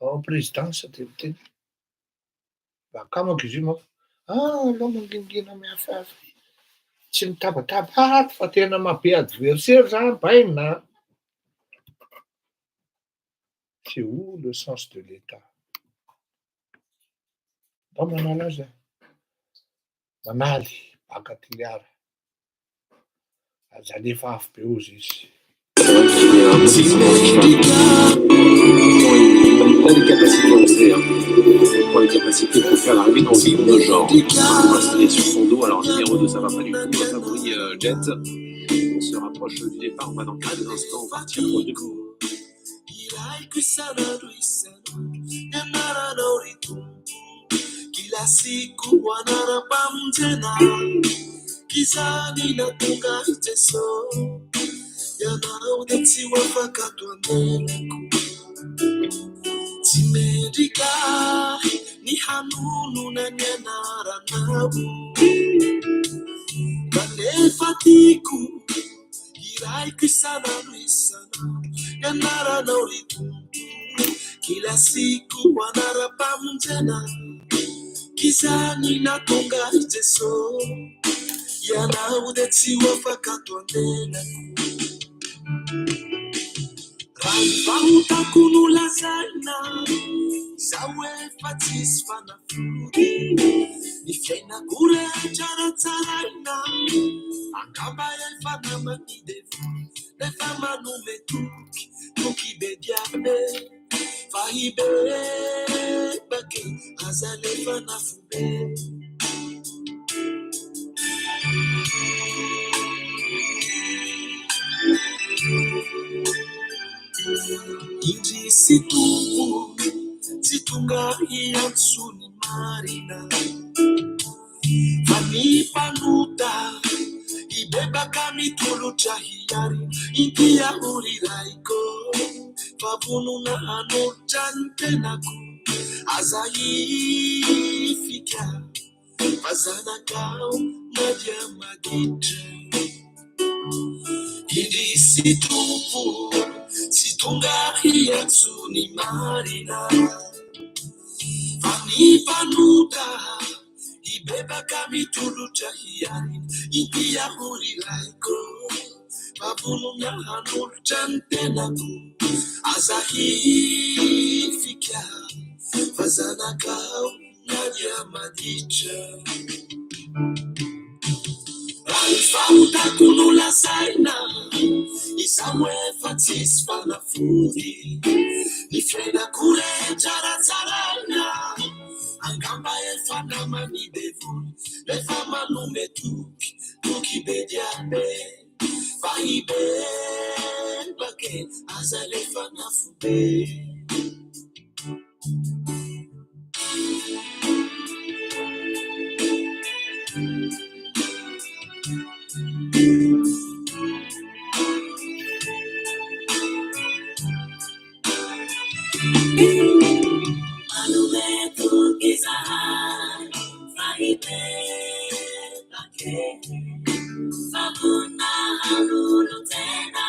Ao am-présidence dia miteny. Akamako izy io manko. Anao mangingina miafy. Tsy mitabataba ato fa tena mabe adversaire za baina. C'est où le sens de l'État? Ndao manala azy. Manaly baka tiliara. Aza alefa afo be ozy izy. On a des capacités en CR. On a des capacités pour faire l'arrivée dans le monde de genre. On va se sur son dos. Alors, numéro 2, ça va pas du tout. Favori Jet. On se rapproche du départ. On va dans quelques instants partir pour le coup. Kila siku wanarapamtena kizani na tunga iteso yanaudetiwa fakatwa neleku Timedika ni hanunu na nyanara nabu Kale fatiku Hirai kisana luisana Yanara na ulitu Kila siku wanarapamtena Kizani na tunga iteso Yanaudetiwa fakatwa neleku Raiva kunula zaina Sawe fatis fana fudi Nifena kure jara taraina Akaba fana manidevu Nefama numetuki Tuki bediane Fahibe Bake Azale fana fube Inji situpu Situnga iansuni marina Fani panuta Ibeba kami tulu chahiyari Intia uriraiko Fabunu na anu chantenaku Azai fika Fazana kao Nadia magitra Inji situpu Situnga iansuni marina Fani panuta Ibeba kami tulu chahiyari India huri laiko Babunu na hanul chantenaku Azahi fika Fazana kao Nadia madicha Alfauta kunula saina Isamwe fatis fana fudi Nifena kure jara zarana Angamba fana mani devu Lefama numetuki Tuki bediabe Fahibe Bake Azale fana fube Manumetu kizahai Fahibe Bake Fabuna hanunu tena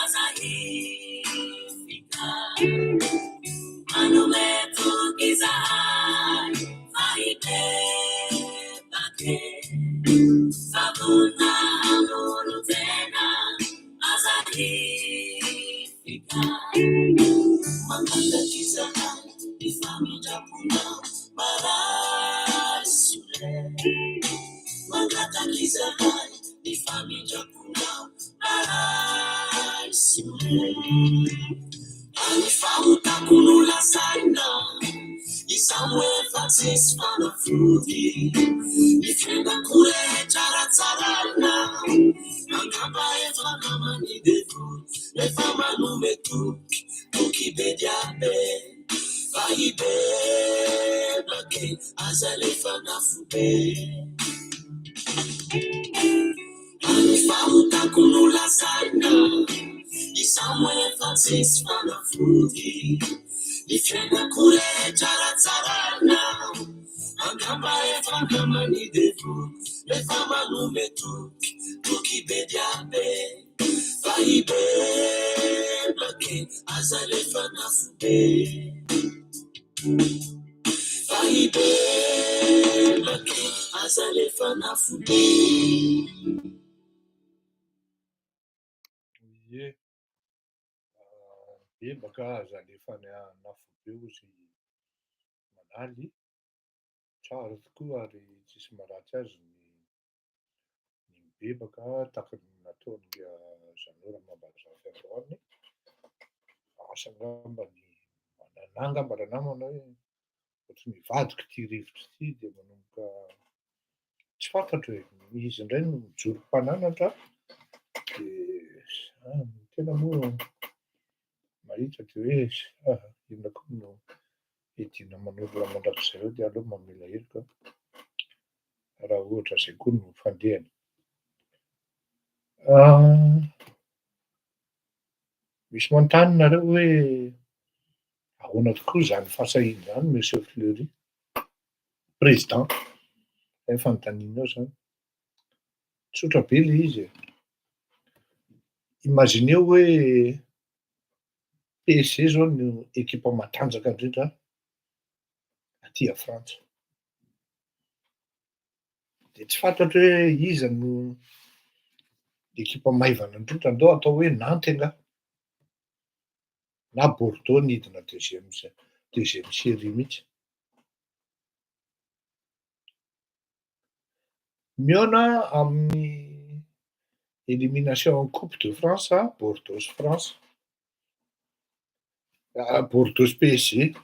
Azahi fika Manumetu kizahai Fahibe Bake Fabuna hanunu tena Azahi fika Manganda kizahai Ifami japuna Marasule Mangata kizahai Ifami japuna Anifautakunula saina isamwe fatis fanafudi ifenda kule charatsarana angaba efana defu efama numetu tukibediabe vaibe bake azale fanafube Anifautakunula saina isamwe fatis fanafudi ifenda kule charatsarana angaba efana defu efama numetu tukibediabe vaibe bake azale fanafube vaibe bake azale fanafube Ye, bebaka zany efa nafobe ozy manaly tsara tokoa ary tsisy maratsy azy ny bebaka tahaka ny nataony zanora Mambazoafy androany asa angambany angamba raha namana hoe ohatry mivadika ty rivotra ty de manomboka tsy fantatra hoe izy indray no mijoro mpananatra de tena moa mahita de hoe inona koa no edina manolona mandrakizay eo de aleo mamela heloka raha ohatra zay koa no fandehany. Misy manontany nareo hoe ahoana tokoa zany fasahiny zany Monsieur Fleury, président zay fanontaniana eo zany. Tsotra be le izy e. Imagineo hoe PSG zao no ekipa matanjaka indrindra aty a Frantsa. De tsy fantatra hoe iza no ekipa maivana indrindra andao atao hoe Nantes angaha na Bordeaux nidina deuxième série mihitsy. Mihaona amin'ny élimination en Coupe de France Bordeaux sy France, Bordeaux sy PSG.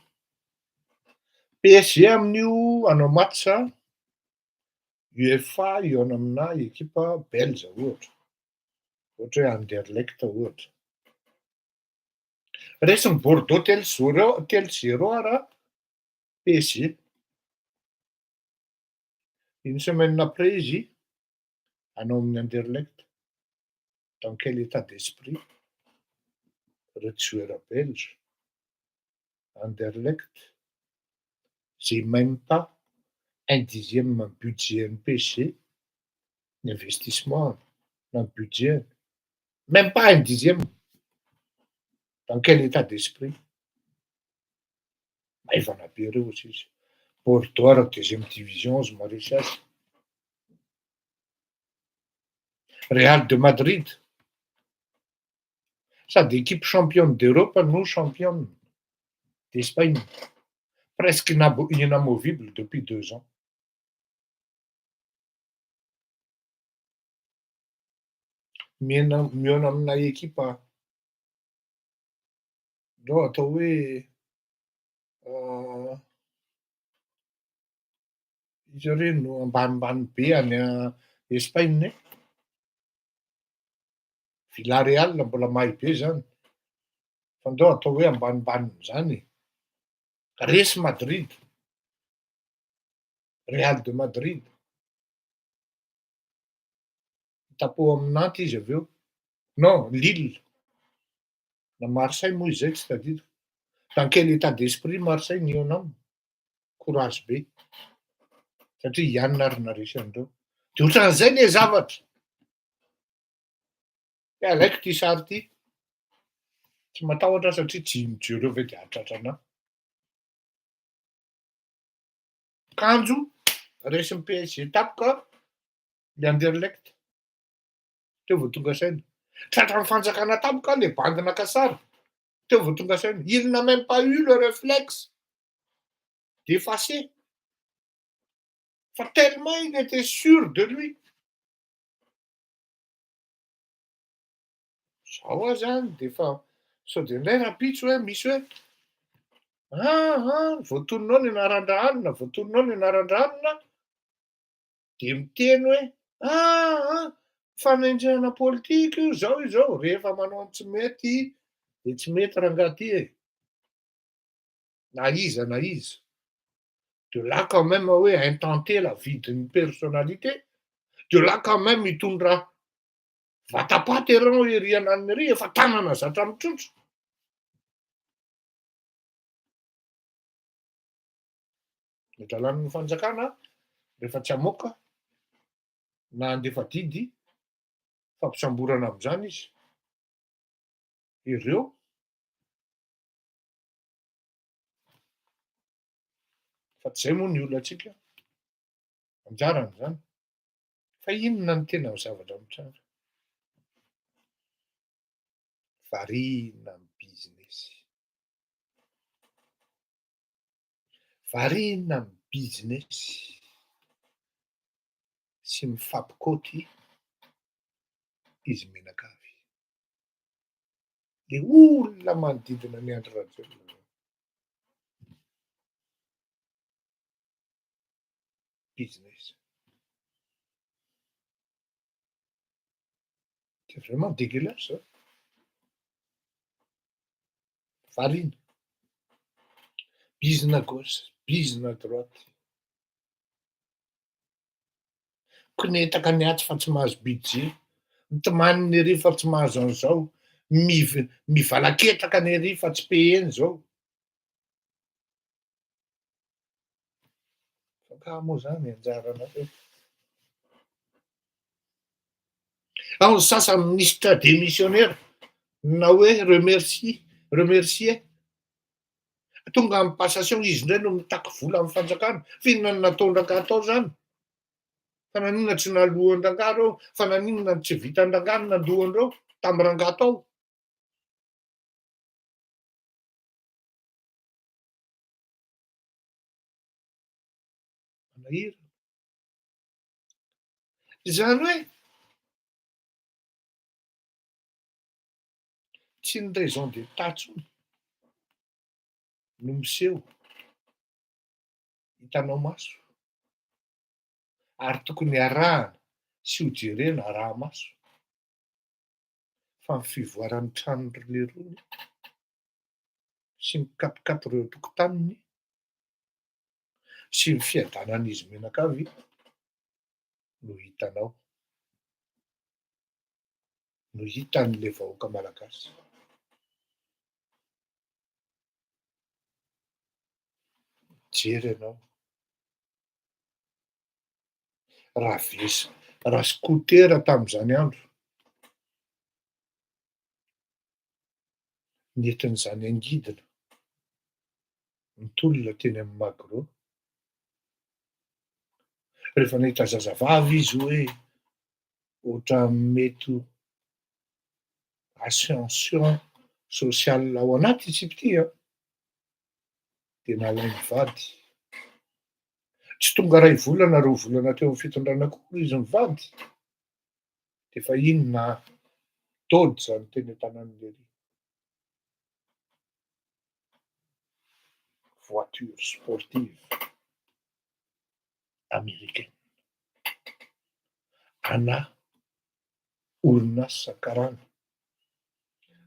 PSG amin'io hanao match UEFA eo amina ekipa belge ohatra hoe Anderlecht ohatra. Resiny Bordeaux 3-0 ara PSG. Une semaine après izy hanao amin'ny Anderlecht. Dans quel état d'esprit reto joueurs belge? Anderlecht, j'ai même pas un dixième budget PSG, l'investissement dans le budget, même pas un dixième. Dans quel état d'esprit? Maivana be reo ozy izy. Bordeaux deuxième division izy maréchasy. Real de Madrid, sady équipe championne d'Europe no championne d'Espagne, presque inamovible depuis 2 ans. Mihaona amina ekipa ndao atao hoe izy reny no ambanimbany be any Espagne e. Villarreal mbola mahay be zany fa ndao atao hoe ambanimbany zany e. Resy Madrid, Real de Madrid, tapoha amin'ny Nantes izy aveo, non Lille na Marseille moa izy zay tsy tadidiko. Dans quel état d'esprit Marseille nihaona aminy? Courage be satria Yann ary naresy andreo. De ohatran'izay le zavatra. Alaiko ty sary ty, tsy matahotra satria tsy mijoro eo ve de hahatratra anahy. Kanjo resin'ny PSG tapoka le Anderlecht teo vao tonga saina. Tratran'ny fanjakana tapoka le bandy naka sary teo vao tonga saina. Il n'a même pas eu le réflexe d'effacer. Fa tellement il était sûr de lui. Zao a zany de efa sao de indray rapitso hoe misy hoe voatoninao ny anaran-drahanona, voatoninao ny anaran-dranona de miteny hoe fanainjana politika io zao, rehefa manao ny tsy mety de tsy mety rangahy ty e. Na iza na iza. De là quand même hoe intenter la vie d'une personnalité, de là quand même mitondra vatapaty ianao ery ananiny ery efa tanana zatra mitrotro. Ny dalanin'ny fanjakana rehefa tsy hamoaka na handefa didy fampisamborana am'zany izy. Ireo fa tsy zay moa ny olonantsika, anjarany zany. Fa inona ny tena zavatra mitsara? Variana ny business. Variana ny business sy mifampikôty izy mianakavy. Le olona manodidina ny Andry Rajoelina business. C'est vraiment dégueulasse. Variana. Bizina à gauche, bizina à droite. Konetaka ny aty fa tsy mahazo budget, mitomany ny ery fa tsy mahazo an'izao, mivalaketaka ny ery fa tsy peheny zao. Fa kamo moa zany anjarana eo. Ao ny sasany ministre démissionnaire na hoe remercier. Tonga amin'ny passation izy indray no mitaky vola amin'ny fanjakana. F'inona no nataony rangahy tao zany? Fa naninona tsy nalohan'ny rangahy reo? Fa naninona tsy vitan'ny rangahy no nandohan'ireo tamin'ny rangahy tao? Manahira. Zany hoe tsy ny raison d'état ntsony no miseho hitanao maso, ary tokony arahana sy hojerena araha maso fa ny fivoaran'ny tranon'le rony sy ny kapikapo ireo tokotaniny sy ny fiadanan'izy mianakavy no hitanao, no hitan'le vahoaka malagasy. Jery ianao, raha skotera tamin'izany andro nentin'izany angidina nitolona teny amin'ny Magro. Rehefa nahita zazavavy izy hoe ohatra mety ascension sociale ao anaty isika ity de nalainy vady. Tsy tonga ray volana, roa volana teo amin'ny fitondrana akoho izy mivady. De fa inona Dodge zany teny an-tanàn'le ery. Voiture sportive américaine. Ana orinasa karana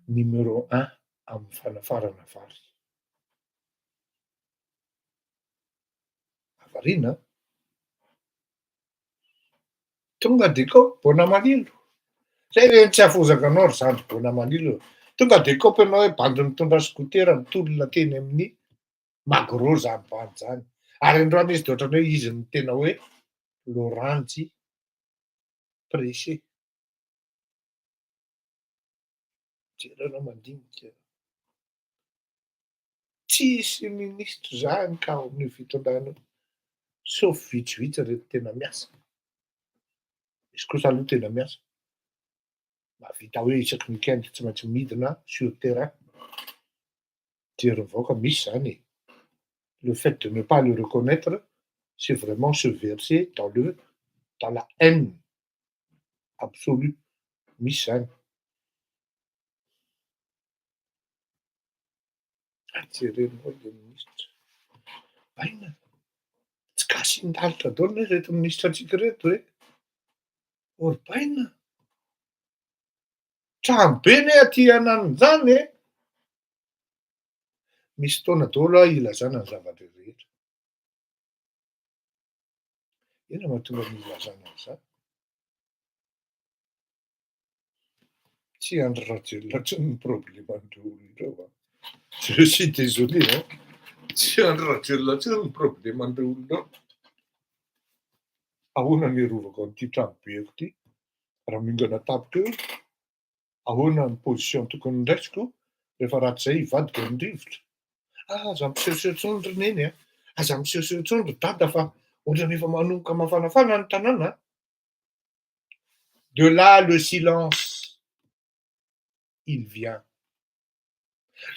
numéro 1 amin'ny fanafarana vary. Avariana. Tonga de kô bona malilo. Zay reny tsy afozakanao ry zandry bona malilo. Tonga de kô ianao hoe bandy mitondra skotera mitolona teny amin'ny Magro zany bandy zany. Ary androany izy de ohatrany hoe izy ny tena hoe Laurent Pressé. Jery anao mandinika. Tsisy ministra zany ka ao amin'io fitondrana io, sauf vitsivitsy reto tena miasa. Izy kosa aloha tena miasa. Mahavita hoe isaky ny weekend tsy maintsy midina sur terrain. Jery ny vahoaka misy zany e. Le fait de ne pas le reconnaître, c'est vraiment se verser dans la haine absolue. Misy zany. Jerenao le ministra. Aina, tsy gasy indalitra daholo ne reto ministra antsika reto hoe orbaina. Tranobe ne aty hanan'izany e. Misy fotoana daholo ilazana ny zavatra rehetra. Ina mahatonga ny ilazana an'izany? Tsy Andry Rajoelina intsony ny probleman'ireo olona ireo. Je suis désolé, hein. Tsy Andry Rajoelina intsony ny probleman'ireo olona ireo. Ahoana ny arovako an'ity tranobeako ity? Raha mingana tampoka eo, ahoana ny position tokony ndraisiko rehefa ratsy izay hivadika ny rivotra? Aza misehoseho intsony ry neny, aza misehoseho intsony ry dada fa ohatrany efa manomboka mafanafana ny tanàna. De là le silence, il vient.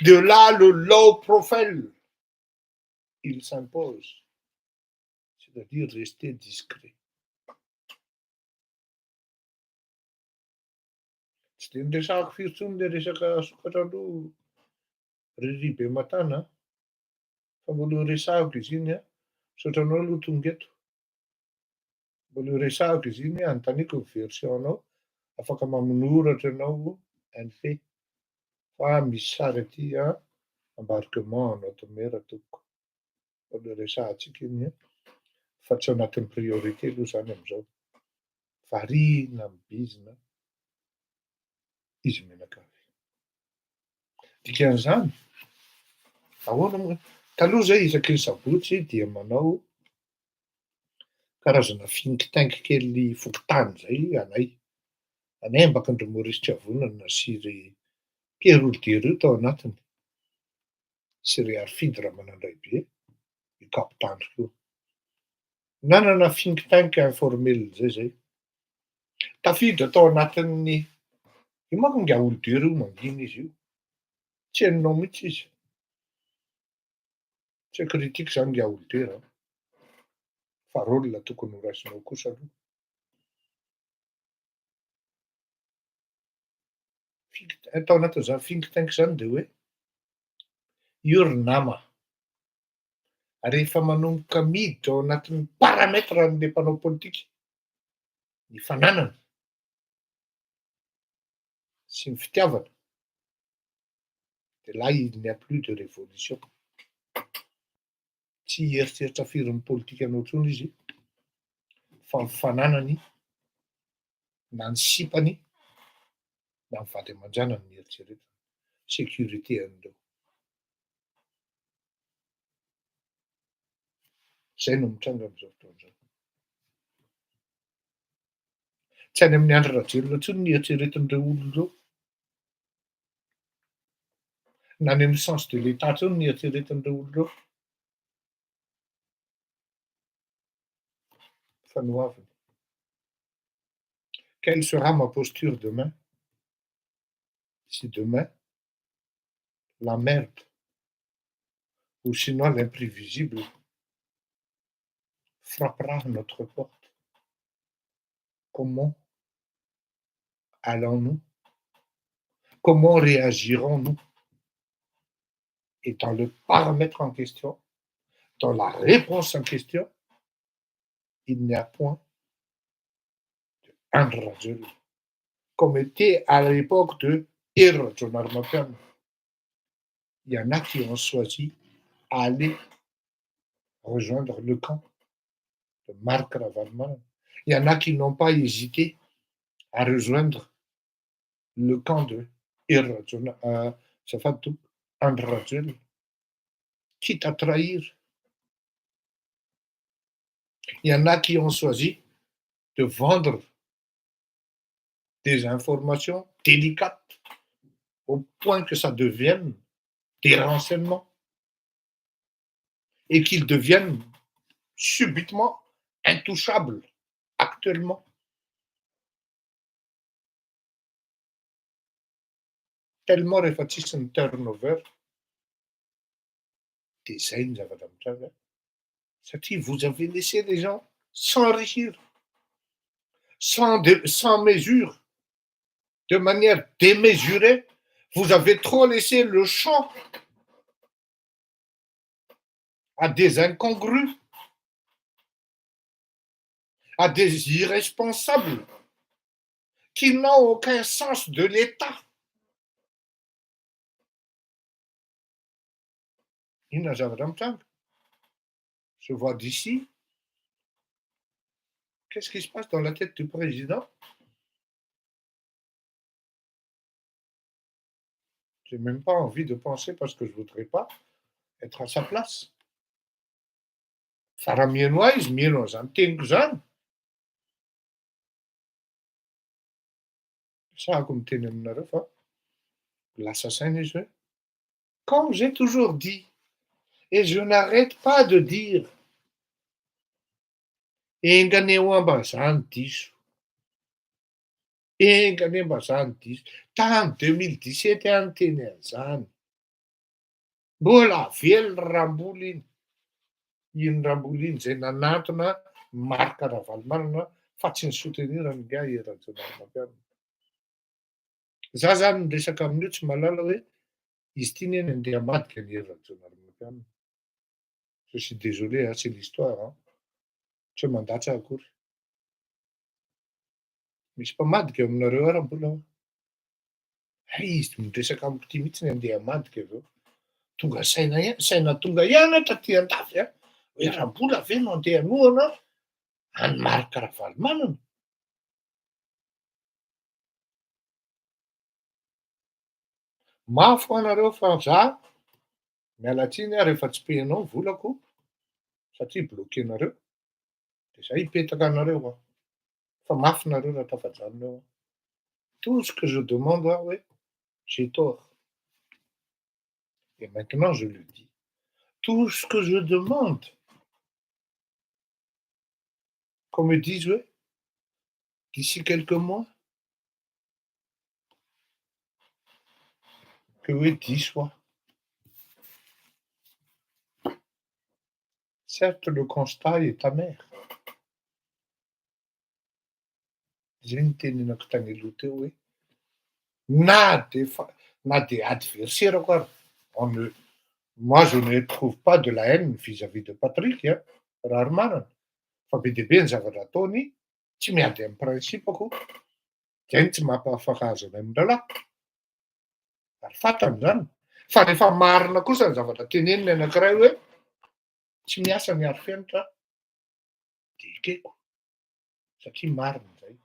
De là le low profile, il s'impose. C'est-à-dire rester discret. Tsy dia niresahako firy intsony le resaka sokatrandro Riribe Matana, fa mbola resahako izy iny misaotranao aloha tonga eto. Mbola resahako izy iny anontaniako ny version-nao, afaka manoratra ianao NP. Fa misy sary aty embarquement notre mère tompoko. Mbola resahantsika iny fa tsy ao anatin'ny priorité aloha zany am'izao. Variana mibizina izy menakavy. Dikan'izany, ahoana moa? Taloha zay isaky ny sabotsy dia manao karazana think tank kely fokontany zay anay. Anay Ambakan'i Maurice Triavonona sy ry Pierre Oldie tao anatiny. Sy ry Arfidy Ramanandraibe, io kapitandro io. Nanana think tank informel zay. Tafiditra tao anatin'ny io manko nga Oldie mangina izy io. Tsy hainao mihitsy izy. Tsy kritika zany nga Oldie. Fa rôle tokony ho raisinao kosa aloha. Tao anatin'izany think tank zany dia hoe io ry nama, rehefa manomboka miditra ao anatin'ny paramètre an'ilay mpanao politika, ny fananana sy ny fitiavana, dia là il n'y a plus de révolution. Tsy hieritreritra firy ny politika anao intsony izy, fa ny fananany na ny sipany na ny vady aman-janany ny eritreretiny. Sécurité an'ireo. Zay no mitranga amin'izao fotoana izao. Tsy any amin'ny Andry Rajoelina intsony ny eritreretin'ireo olona ireo. Na any amin'ny sens de l'état intsony ny eritreretin'ireo olona ireo. Fa noaviny. Quelle sera ma posture demain? Si demain, la merde, ou sinon l'imprévisible, frappera à notre porte, comment allons-nous? Comment réagirons-nous? Et dans le paramètre en question, dans la réponse en question, il n'y a point de Andry Rajoelina, comme était à l'époque de John Armapian. Il y en a qui ont choisi à aller rejoindre le camp de Marc Ravalomanana. Il y en a qui n'ont pas hésité à rejoindre le camp de Andry Rajoelina, quitte à trahir. Il y en a qui ont choisi de vendre des informations délicates au point que ça devienne des renseignements et qu'ils deviennent subitement intouchables actuellement. Tellement rehefa tsisy ny turnover dia zay ny zavatra mitranga. Satria vous avez laissé les gens s'enrichir sans mesure, de manière démesurée. Vous avez trop laissé le champ à des incongrus, à des irresponsables qui n'ont aucun sens de l'État. Inona zavatra mitranga. Je vois d'ici. Qu'est-ce qui se passe dans la tête du président? J'ai même pas envie de penser parce que je voudrais pas être à sa place. Faramieno ahy izy mihaino an'izany teniko zany. Sahako miteny aminareo fa lasa saina izy hoe comme j'ai toujours dit et je n'arrête pas de dire enganeo amba zany diso. Engany amba zany diso. Tany 2017 any teny an'izany. Mbola velo Ramboly iny. Iny Ramboly iny zay nanantona Marc Ravalomanana fa tsy nisoutenir nga i Rajaonarimampianina. Za zany miresaka amin'io tsy mahalala hoe izy ity neny andeha hamadika ny Rajaonarimampianina. Je suis désolé, hein, c'est l'histoire. Hein. Tsy mandatra akory. Misy mpamadika aminareo ara mbola izy miresaka amiko ity mihitsy ny andeha hamadika aveo. Tonga saina tonga hianatra ty an-dafy a hoe raha mbola ve no andeha hanohana any Marc Ravalomanana. Mafy ho anareo fa za miala tsiny a rehefa tsy pehinao ny volako satria bloquenareo de za hipetaka anareo a. Fa mafy nareo raha tafajanonao. Tout ce que je demande ouais, j'ai tort. Et maintenant je le dis. Tout ce que je demande, qu'on me dise, ouais, d'ici quelques mois, que oui, 10 soit. Certes, le constat est amer. Zay ny tenenako tany aloha teo hoe na de adversairako ary moi je ne trouve pas de la haine vis-à-vis de Patrick hein, Raharomanana fa be dia be ny zavatra ataony tsy miady amin'ny principako zay ny tsy mampahafaka azy any amin'ny rahalahy ary fantany zany fa rehefa marina kosa ny zavatra teneniny anankiray hoe tsy miasa ny arifianitra de ekeko satria marina zay.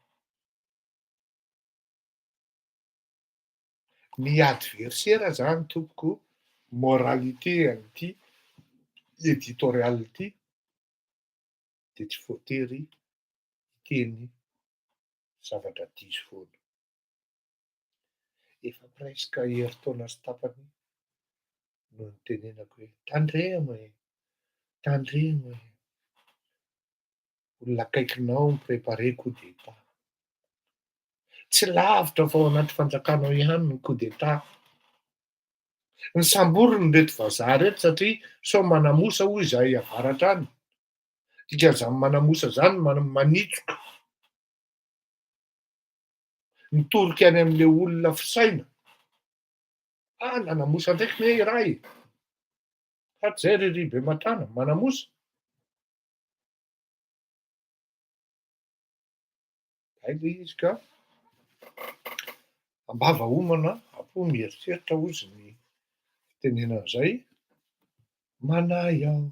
Ny adversaire zany tompoko moralité an'ity éditorial ity de tsy voatery hiteny zavatra diso foana. Efa presque heritaona sy tapany no nitenenako hoe tandremo e, tandremo e, olona akaikinao mi-préparer coup d'état. Tsy lavitra fa ao anaty fanjakanao ihany ny coup d'état. Ny samboriny reto vazaha reto satria sao manamosa hoy izahay avaratra any. Dikan'izany manamosa zany manitsoka. Mitoroka any amin'ilay olona fisaina. Nanamosa ndraiky ne iray. Faty zay Ribe Matrana, manamosa. Hay le izy ka ambava homana apo mieritreritra ozy ny fitenenan'izay. Manahy aho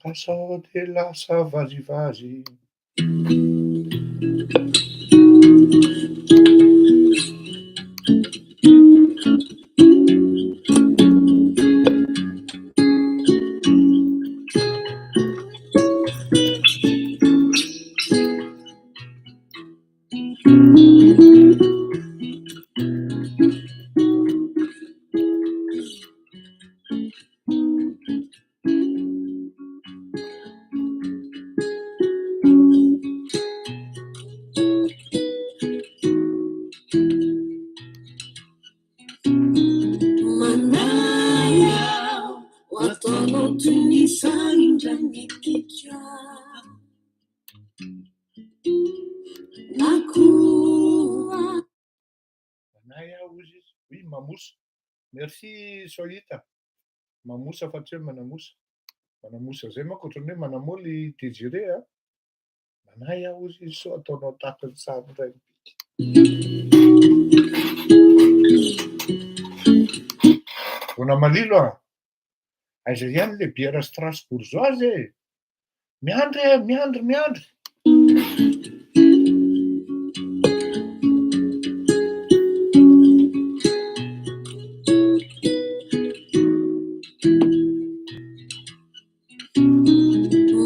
ka sao de lasa vazivazy. Oui, mamosa. Merci Solita. Mamosa fa tsy hoe manamosa. Manamosa zay manko ohatrany hoe manamoly désiré a. Manay aho izy so ataonao tahaka ny sary iray. Vona malilo a. Aiza ihany le bière strasbourgeoise e. Miandry e, miandry, miandry.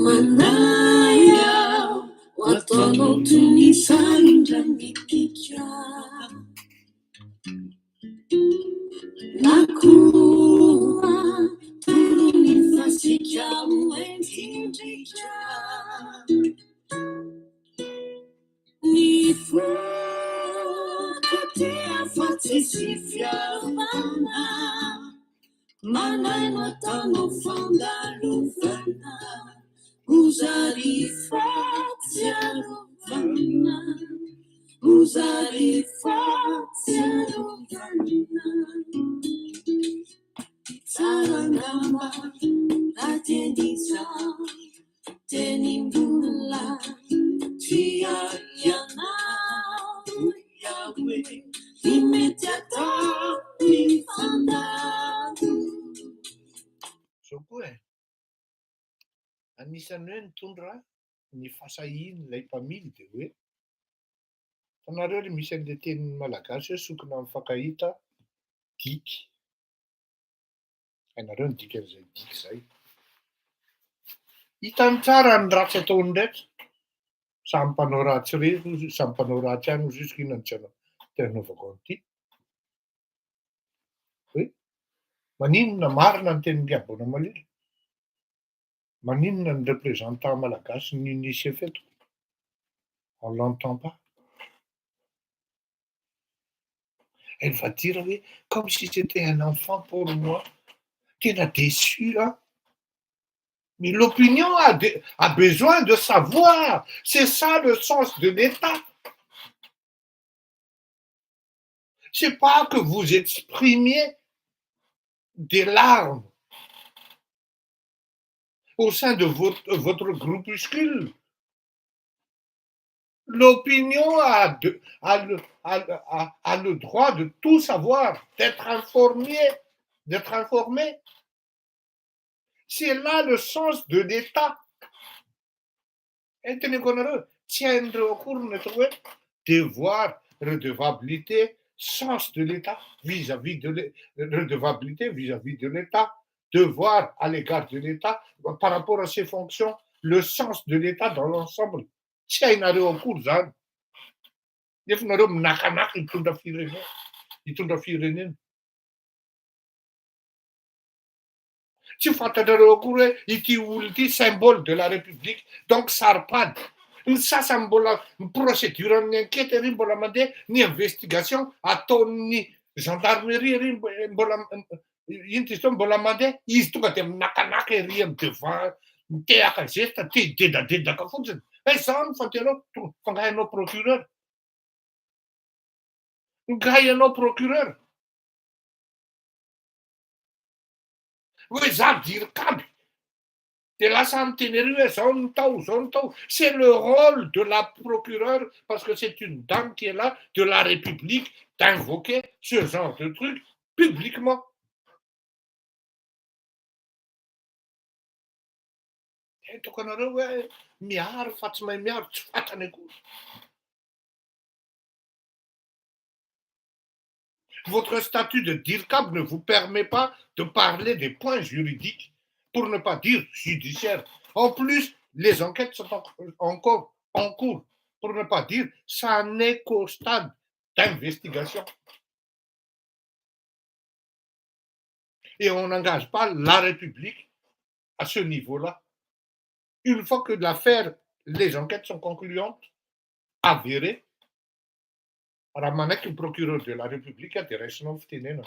Manaya, wataonao toy ny sandra mipika. Na koa tolony fasika moentindrika. Ny fokatea fa tsisy fiavana. Manaino ataonao fandalovana. Uzari fatsiarovana. Uzari fatsiarovana. Sarangama atendisa tenimbula tiayana Yahweh imediata mifandaro. Zao koa e. Anisany hoe nitondra ny fasahiany ilay mpamily dia hoe hitanareo ry misy an'ilay tenin'ny malagasy hoe sokona mifankahita diky. Hainareo ny dikan'izay diky izay. Hitany tsara ny ratsy ataony rehetra. Samy mpanao ratsy irery, samy mpanao ratsy ihany ozy izy inona no tsy hanaovako an'ity. Hoe maninona marina ny tenin'ny Abona Malilo? Maninona ny représentant malagasy ny UNICEF eto? On l'entend pas. Elle va dire oui, comme si c'était un enfant pour moi. Tena déçu là. Mais l'opinion a besoin de savoir. C'est ça le sens de l'État. C'est pas que vous exprimiez des larmes au sein de votre groupuscule. L'opinion a le droit de tout savoir, d'être informé. C'est là le sens de l'État. Devoir, redevabilité, sens de l'État vis-à-vis de redevabilité vis-à-vis de l'État, devoir à l'égard de l'État par rapport à ses fonctions, le sens de l'État dans l'ensemble. Tsy hainareo akory zany. Nefa nareo minakanaka hitondra firenena. Tsy fantatrareo akory hoe ity olo ity symbole de la République, donc saripady. Ny sasany mbola procédure amin'ny enquête ery mbola mandeha, ny investigation ataon'ny gendarmerie ery mbola ino ty zao mbola mandeha, izy tonga dia minakanaka ery amin'ny devant mitehaka geste ty dedadedaka fotsiny. Zao no fanteanao fangahinao procureur. Ngahinao procureur. Hoe za dirikaby. De lasa miteny ery hoe zao no tao, zao no tao. C'est le rôle de la procureure, parce que c'est une dame qui est là, de la République, d'invoquer ce genre de truc publiquement. Hitako anareo hoe miaro fa tsy mahay miaro, tsy fantany akory. Votre statut de DIRCAB ne vous permet pas de parler des points juridiques, pour ne pas dire judiciaires. En plus, les enquêtes sont encore en cours, pour ne pas dire ça n'est qu'au stade d'investigation. Et on n'engage pas la République à ce niveau-là. Une fois que l'affaire, les enquêtes sont concluantes, avérées, Ramanek, le procureur de la République, intéresse non fitenena.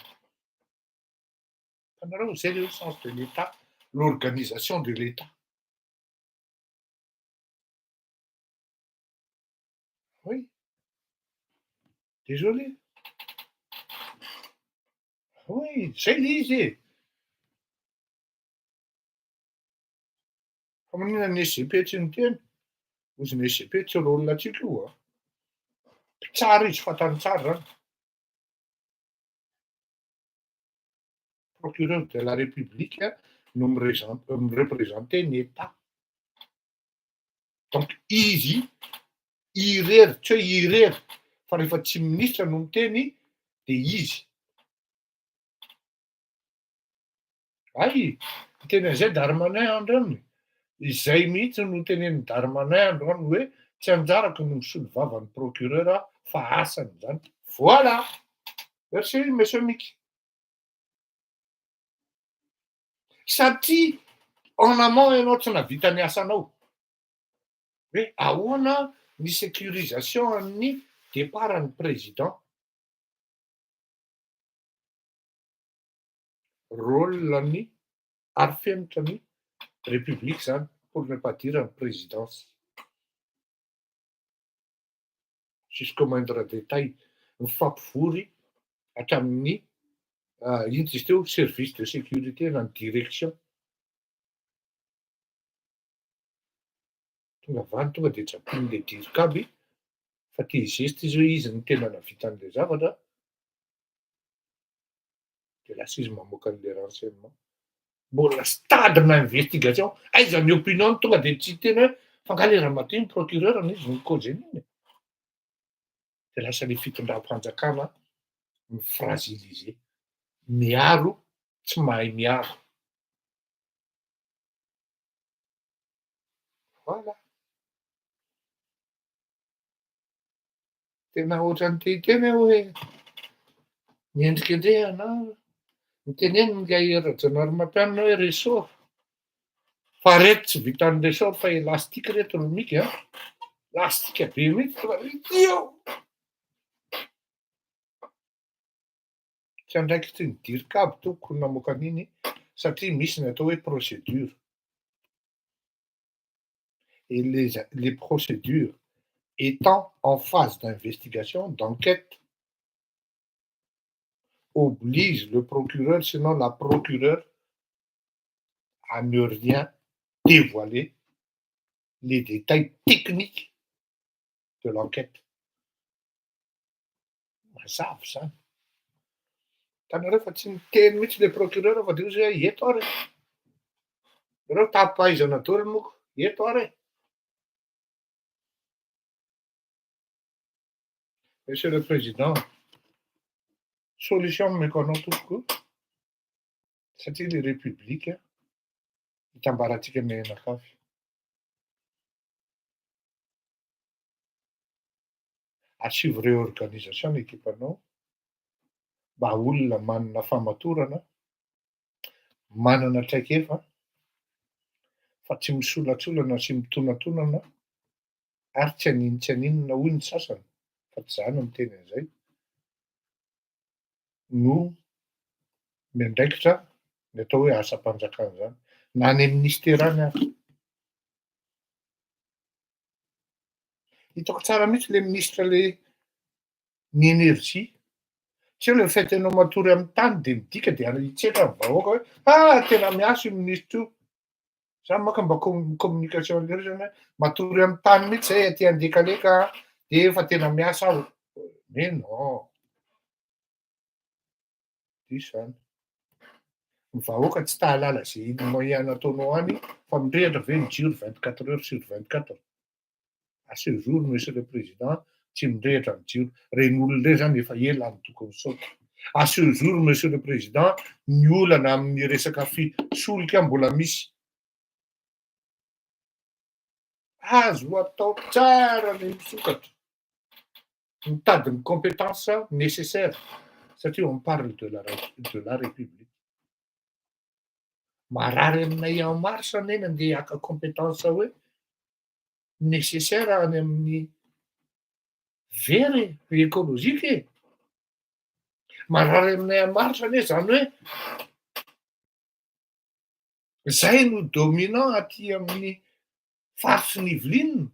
C'est le sens de l'État, l'organisation de l'État. Oui. Désolé. Oui, c'est lisé. Fa maninona ny SGP tsy niteny? Ozy ny SGP tsy rôle antsika io a. Tsara izy fantany tsara zany. Procureur de la République no mireprésenter ny État. Donc izy irery, tsy hoe irery fa rehefa tsy ministra no miteny de izy. Ay, teny an'izay Darmanin androany. Izay mihitsy no tenen'i Darmanin androany hoe tsy anjarako no misolo vavan'ny procureur fa asany zany. Voilà. Merci monsieur Miky. Satria en amont ianao tsy nahavita ny asanao. Hoe ahoana ny sécurisation amin'ny départn'ny président. Rôle-ny arifenitran'ny république zany, pour ne pas dire ny présidence. Jusqu'au moindre détail mifampivory hatramin'ny ino izy teo service de sécurité na ny direction. Tonga avany tonga de tsapian'le dirikaby fa te hizesta izy hoe izy ny tena nahavita an'le zavatra de lasa izy mamoaka an'le renseignement. Mbola stade-na investigation, aiza ny opinion tonga de tsy teny hoe fangalera maty ny procureur izy ny cause an'iny. De lasa le fitondram-panjakana mifragiliser. Miaro tsy mahay miaro. Voilà. Tena ohatran'ny te hiteny aho hoe miendrika indray anao niteneniny ilay Rajaonarimampianina hoe ressort. Fa reto tsy vitan'ny ressort fa élastique reto ro Miky a. Lastika be mihitsy tonga de io. Tsy andraikitry ny dirikabo tokony namoaka an'iny satria misy ny atao hoe procédure. Et les procédures étant en phase d'investigation, d'enquête, oblige le procureur, sinon la procureure, à ne rien dévoiler les détails techniques de l'enquête. Mazava zany. Hitanareo fa tsy miteny mihitsy le procureur fa de ozy hoe eto ary. Nareo tapaizana daholo moko, eto ary. Monsieur le Président, solution omeko anao tompoko satria le république hitambarantsika miainakavy. Asio réorganisation ny équipe-anao mba olona manana famatorana, manana traikefa, fa tsy misolatsolana sy mitonantonana ary tsy aninona hoy ny sasany fa tsy zany no miteny an'izay. No miandraikitra ny atao hoe asam-panjakana zany na any ministera any ary. Hitako tsara mihitsy le ministra le ny énergie. Tsy eo le fentenao matory amin'ny tany de midika de hitsetsa ny vahoaka hoe tena miasa io ministra io. Zany manko mba communication le zany hoe matory amin'ny tany mihitsy zay aty andekaleka de efa tena miasa aho. Mais non. Diso zany. Ny vahoaka tsy tahalala zay moyen nataonao any fa mirehatra ve mijoro 24 heures sur 24. À ce jour, monsieur le président, tsy mirehatra mijoro. Reny olona ireny zany efa ela ny tokony misaotra. À ce jour, monsieur le président, ny olana amin'ny resaka solika mbola misy. Azo atao tsara ny misokatra. Mitady ny compétence nécessaire. Satria on parle de la République. Marary aminay en mars neny andeha haka compétence hoe nécessaire any amin'ny very écologique e. Marary aminay en mars ane zany hoe zay no dominant aty amin'ny faritsy Yveline,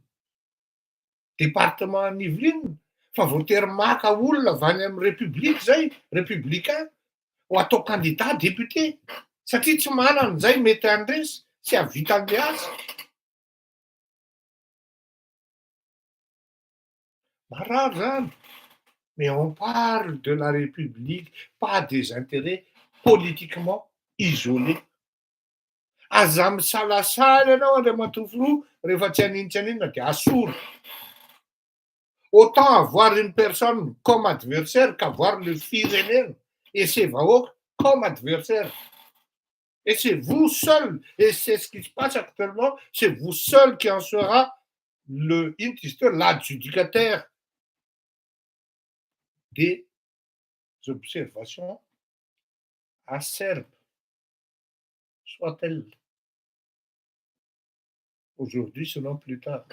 département Yveline, fa voatery maka olona avy any amin'ny république zay, républicain, ho atao candidat député. Satria tsy manana an'izay mety handresy, tsy havita an'le asa. Marrant zany. Mais on parle de la République, pas des intérêts politiquement isolés. Aza misalasala ianao Andriamanitra matoforo rehefa tsy haninona dia asolo. Autant avoir une personne comme adversaire qu'avoir le firenena et ses vahoaka comme adversaire. Et c'est vous seul, et c'est ce qui se passe actuellement, c'est vous seul qui en sera l'adjudicateur des observations acerbes, soit-elles aujourd'hui sinon plus tard.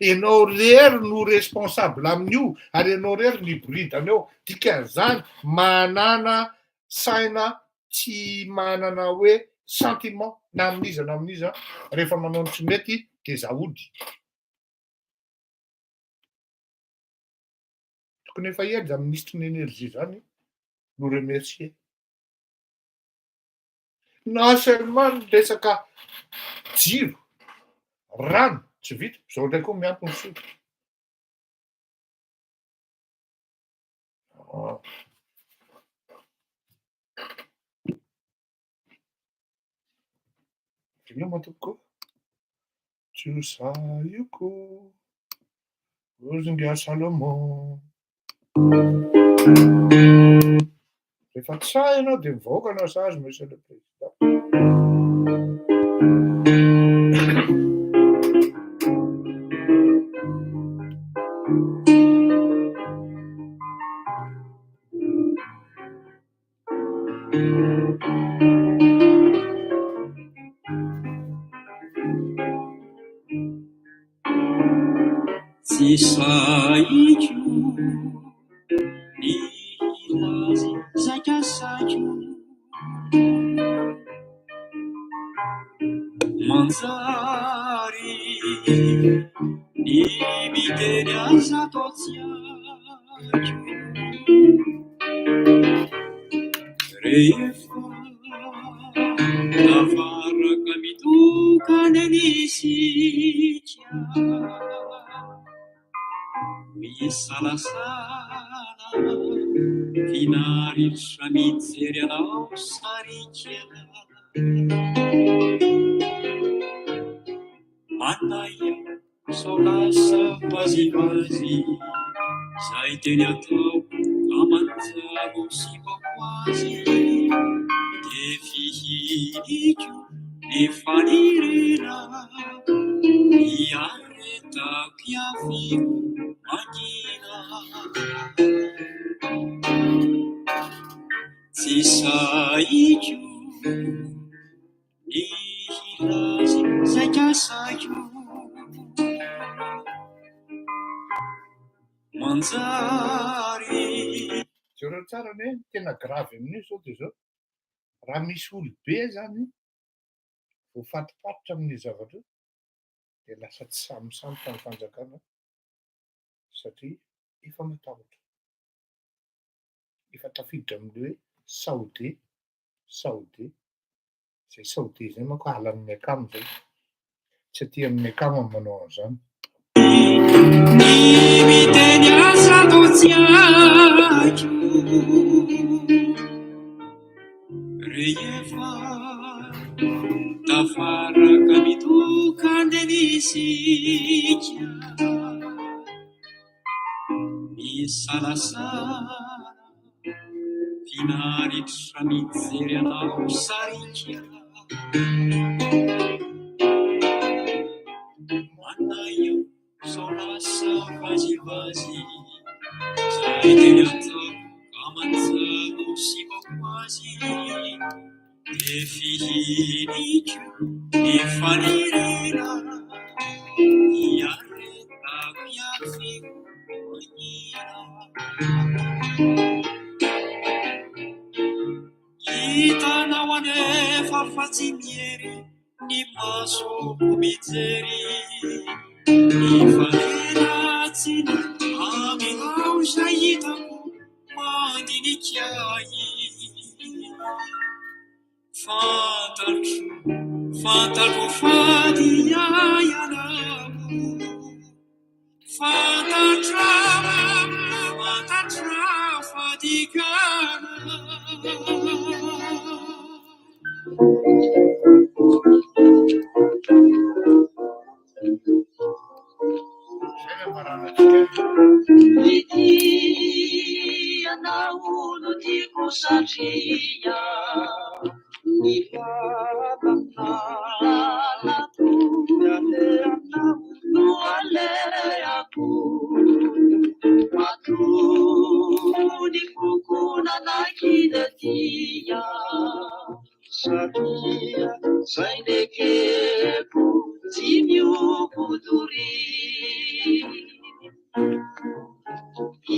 Ianao rery no responsable amin'io ary ianao rery miborida an'io dika zany manana saina tsy manana hoe sentiment na amin'iza na amin'iza rehefa manao ny tsy mety dia zahody. Tokony efa ela zany ministre ny énergie zany no remercier. Non seulement ny resaka jiro, rano tsy vita, zao indray koa miantona sotro. Viloma tompoko Tsosaiko Rosinga Salomon. Rehefa tsy sahy ianao dia mivoaka anao sazy monsieur le président. Tsy saiko ny lazy zakasaiko manjary ny miteny aza atao tsy aiko rehefa nafaraka mitokany anisika misalasala finaritra mijery anao sarika manaia sao lasa vazivazy zay teny atao amanjaro sibako azy de fihiniko ny fanirena iaretako iaviko magina tsy saiko ny hilazy zay kasaiko manjary. Zareo tsara ny hoe tena gravy amin'io zao dia zao raha misy olobe zany voafatopatotra amin'ny zavatra io dia lasa tsy samisambotra ny fanjakana satria efa matahotra, efa tafiditra amin'ilay hoe saode zay saode zay manko hala amin'ny akamo zay tsy aty amin'ny akamo amin'ny manao an'izany. Ny miteny asa atao tsy aiko rehefa tafaraka mitokany anisika misalasala finaritra mijery anao sarika manaia sao lasa vazivazy zay teny atao amanjaro sibako azy de fihiniko ny fanirena iaretako iaviko magnina hitanao anefa fa tsy miery ny masoko mijery ny faneratsiny aminao zay hitako mandinikai fantatro fady ianao fantatro ity ianao no tiako satria ny fahalalako aleanao no aleako matony fokonanakidy tia satria zay nekeko tsy miokodory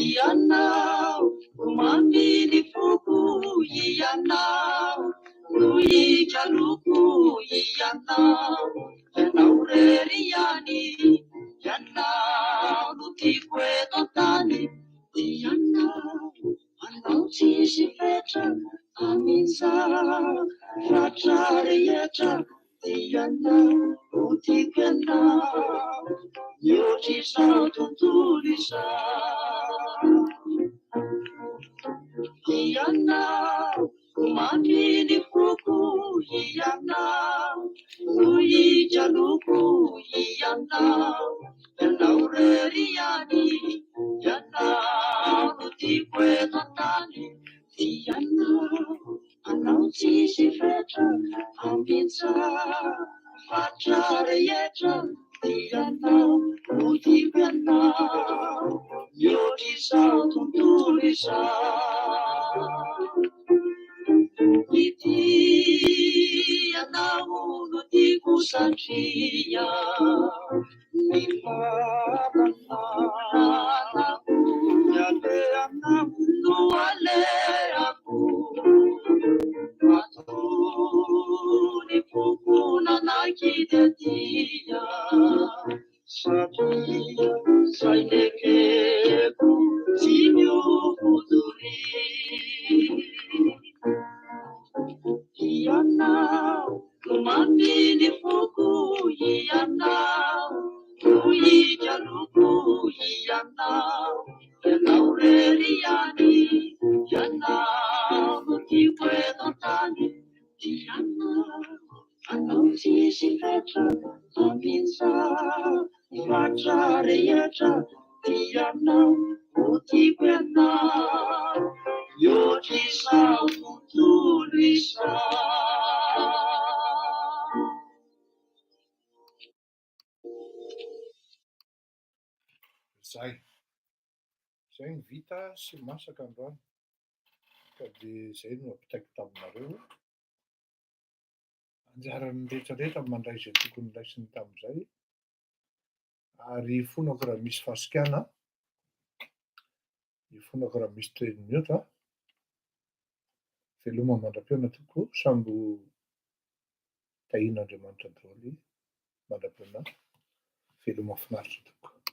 ianao mamily foko ianao no ikaloko ianao ianao rery ihany ianao no tiako eto antany ianao anao tsisy fetra amin'za fatra rehetra ianao no tiako ianao mihoatry izao tontolo izao ianao mamily foko ianao no ikaloko ianao ianao rery ihany ianao no tiako eto antany ianao anao tsisy fetra amin'za fatra rehetra ianao no tiako ianao mihoatry izao tontolo izao ity ianao no tiako satria ny fahalalako aleanao no aleako matony fokonanakidy tia satria zay nekeko tsy miokodory ianao no mamily foko ianao no ikaloko ianao ianao rery ihany ianao no tiako eto antany ianao anao tsisy fetra amin'za fatra rehetra ianao no tiako ianao mihoatry izao tontolo izao zay ny vita sy masaka androany ka dia zay no ampitaiko taminareo anjaran'ny rehetrarehetra mandray izay tokony raisiny tamin'izay ary fonako raha misy fasikana ifonako raha misy toeriny miotra veloma mandram-peona tokoa sambo tahian'Andriamanitra daholo mandram-peona veloma finaritra tokoa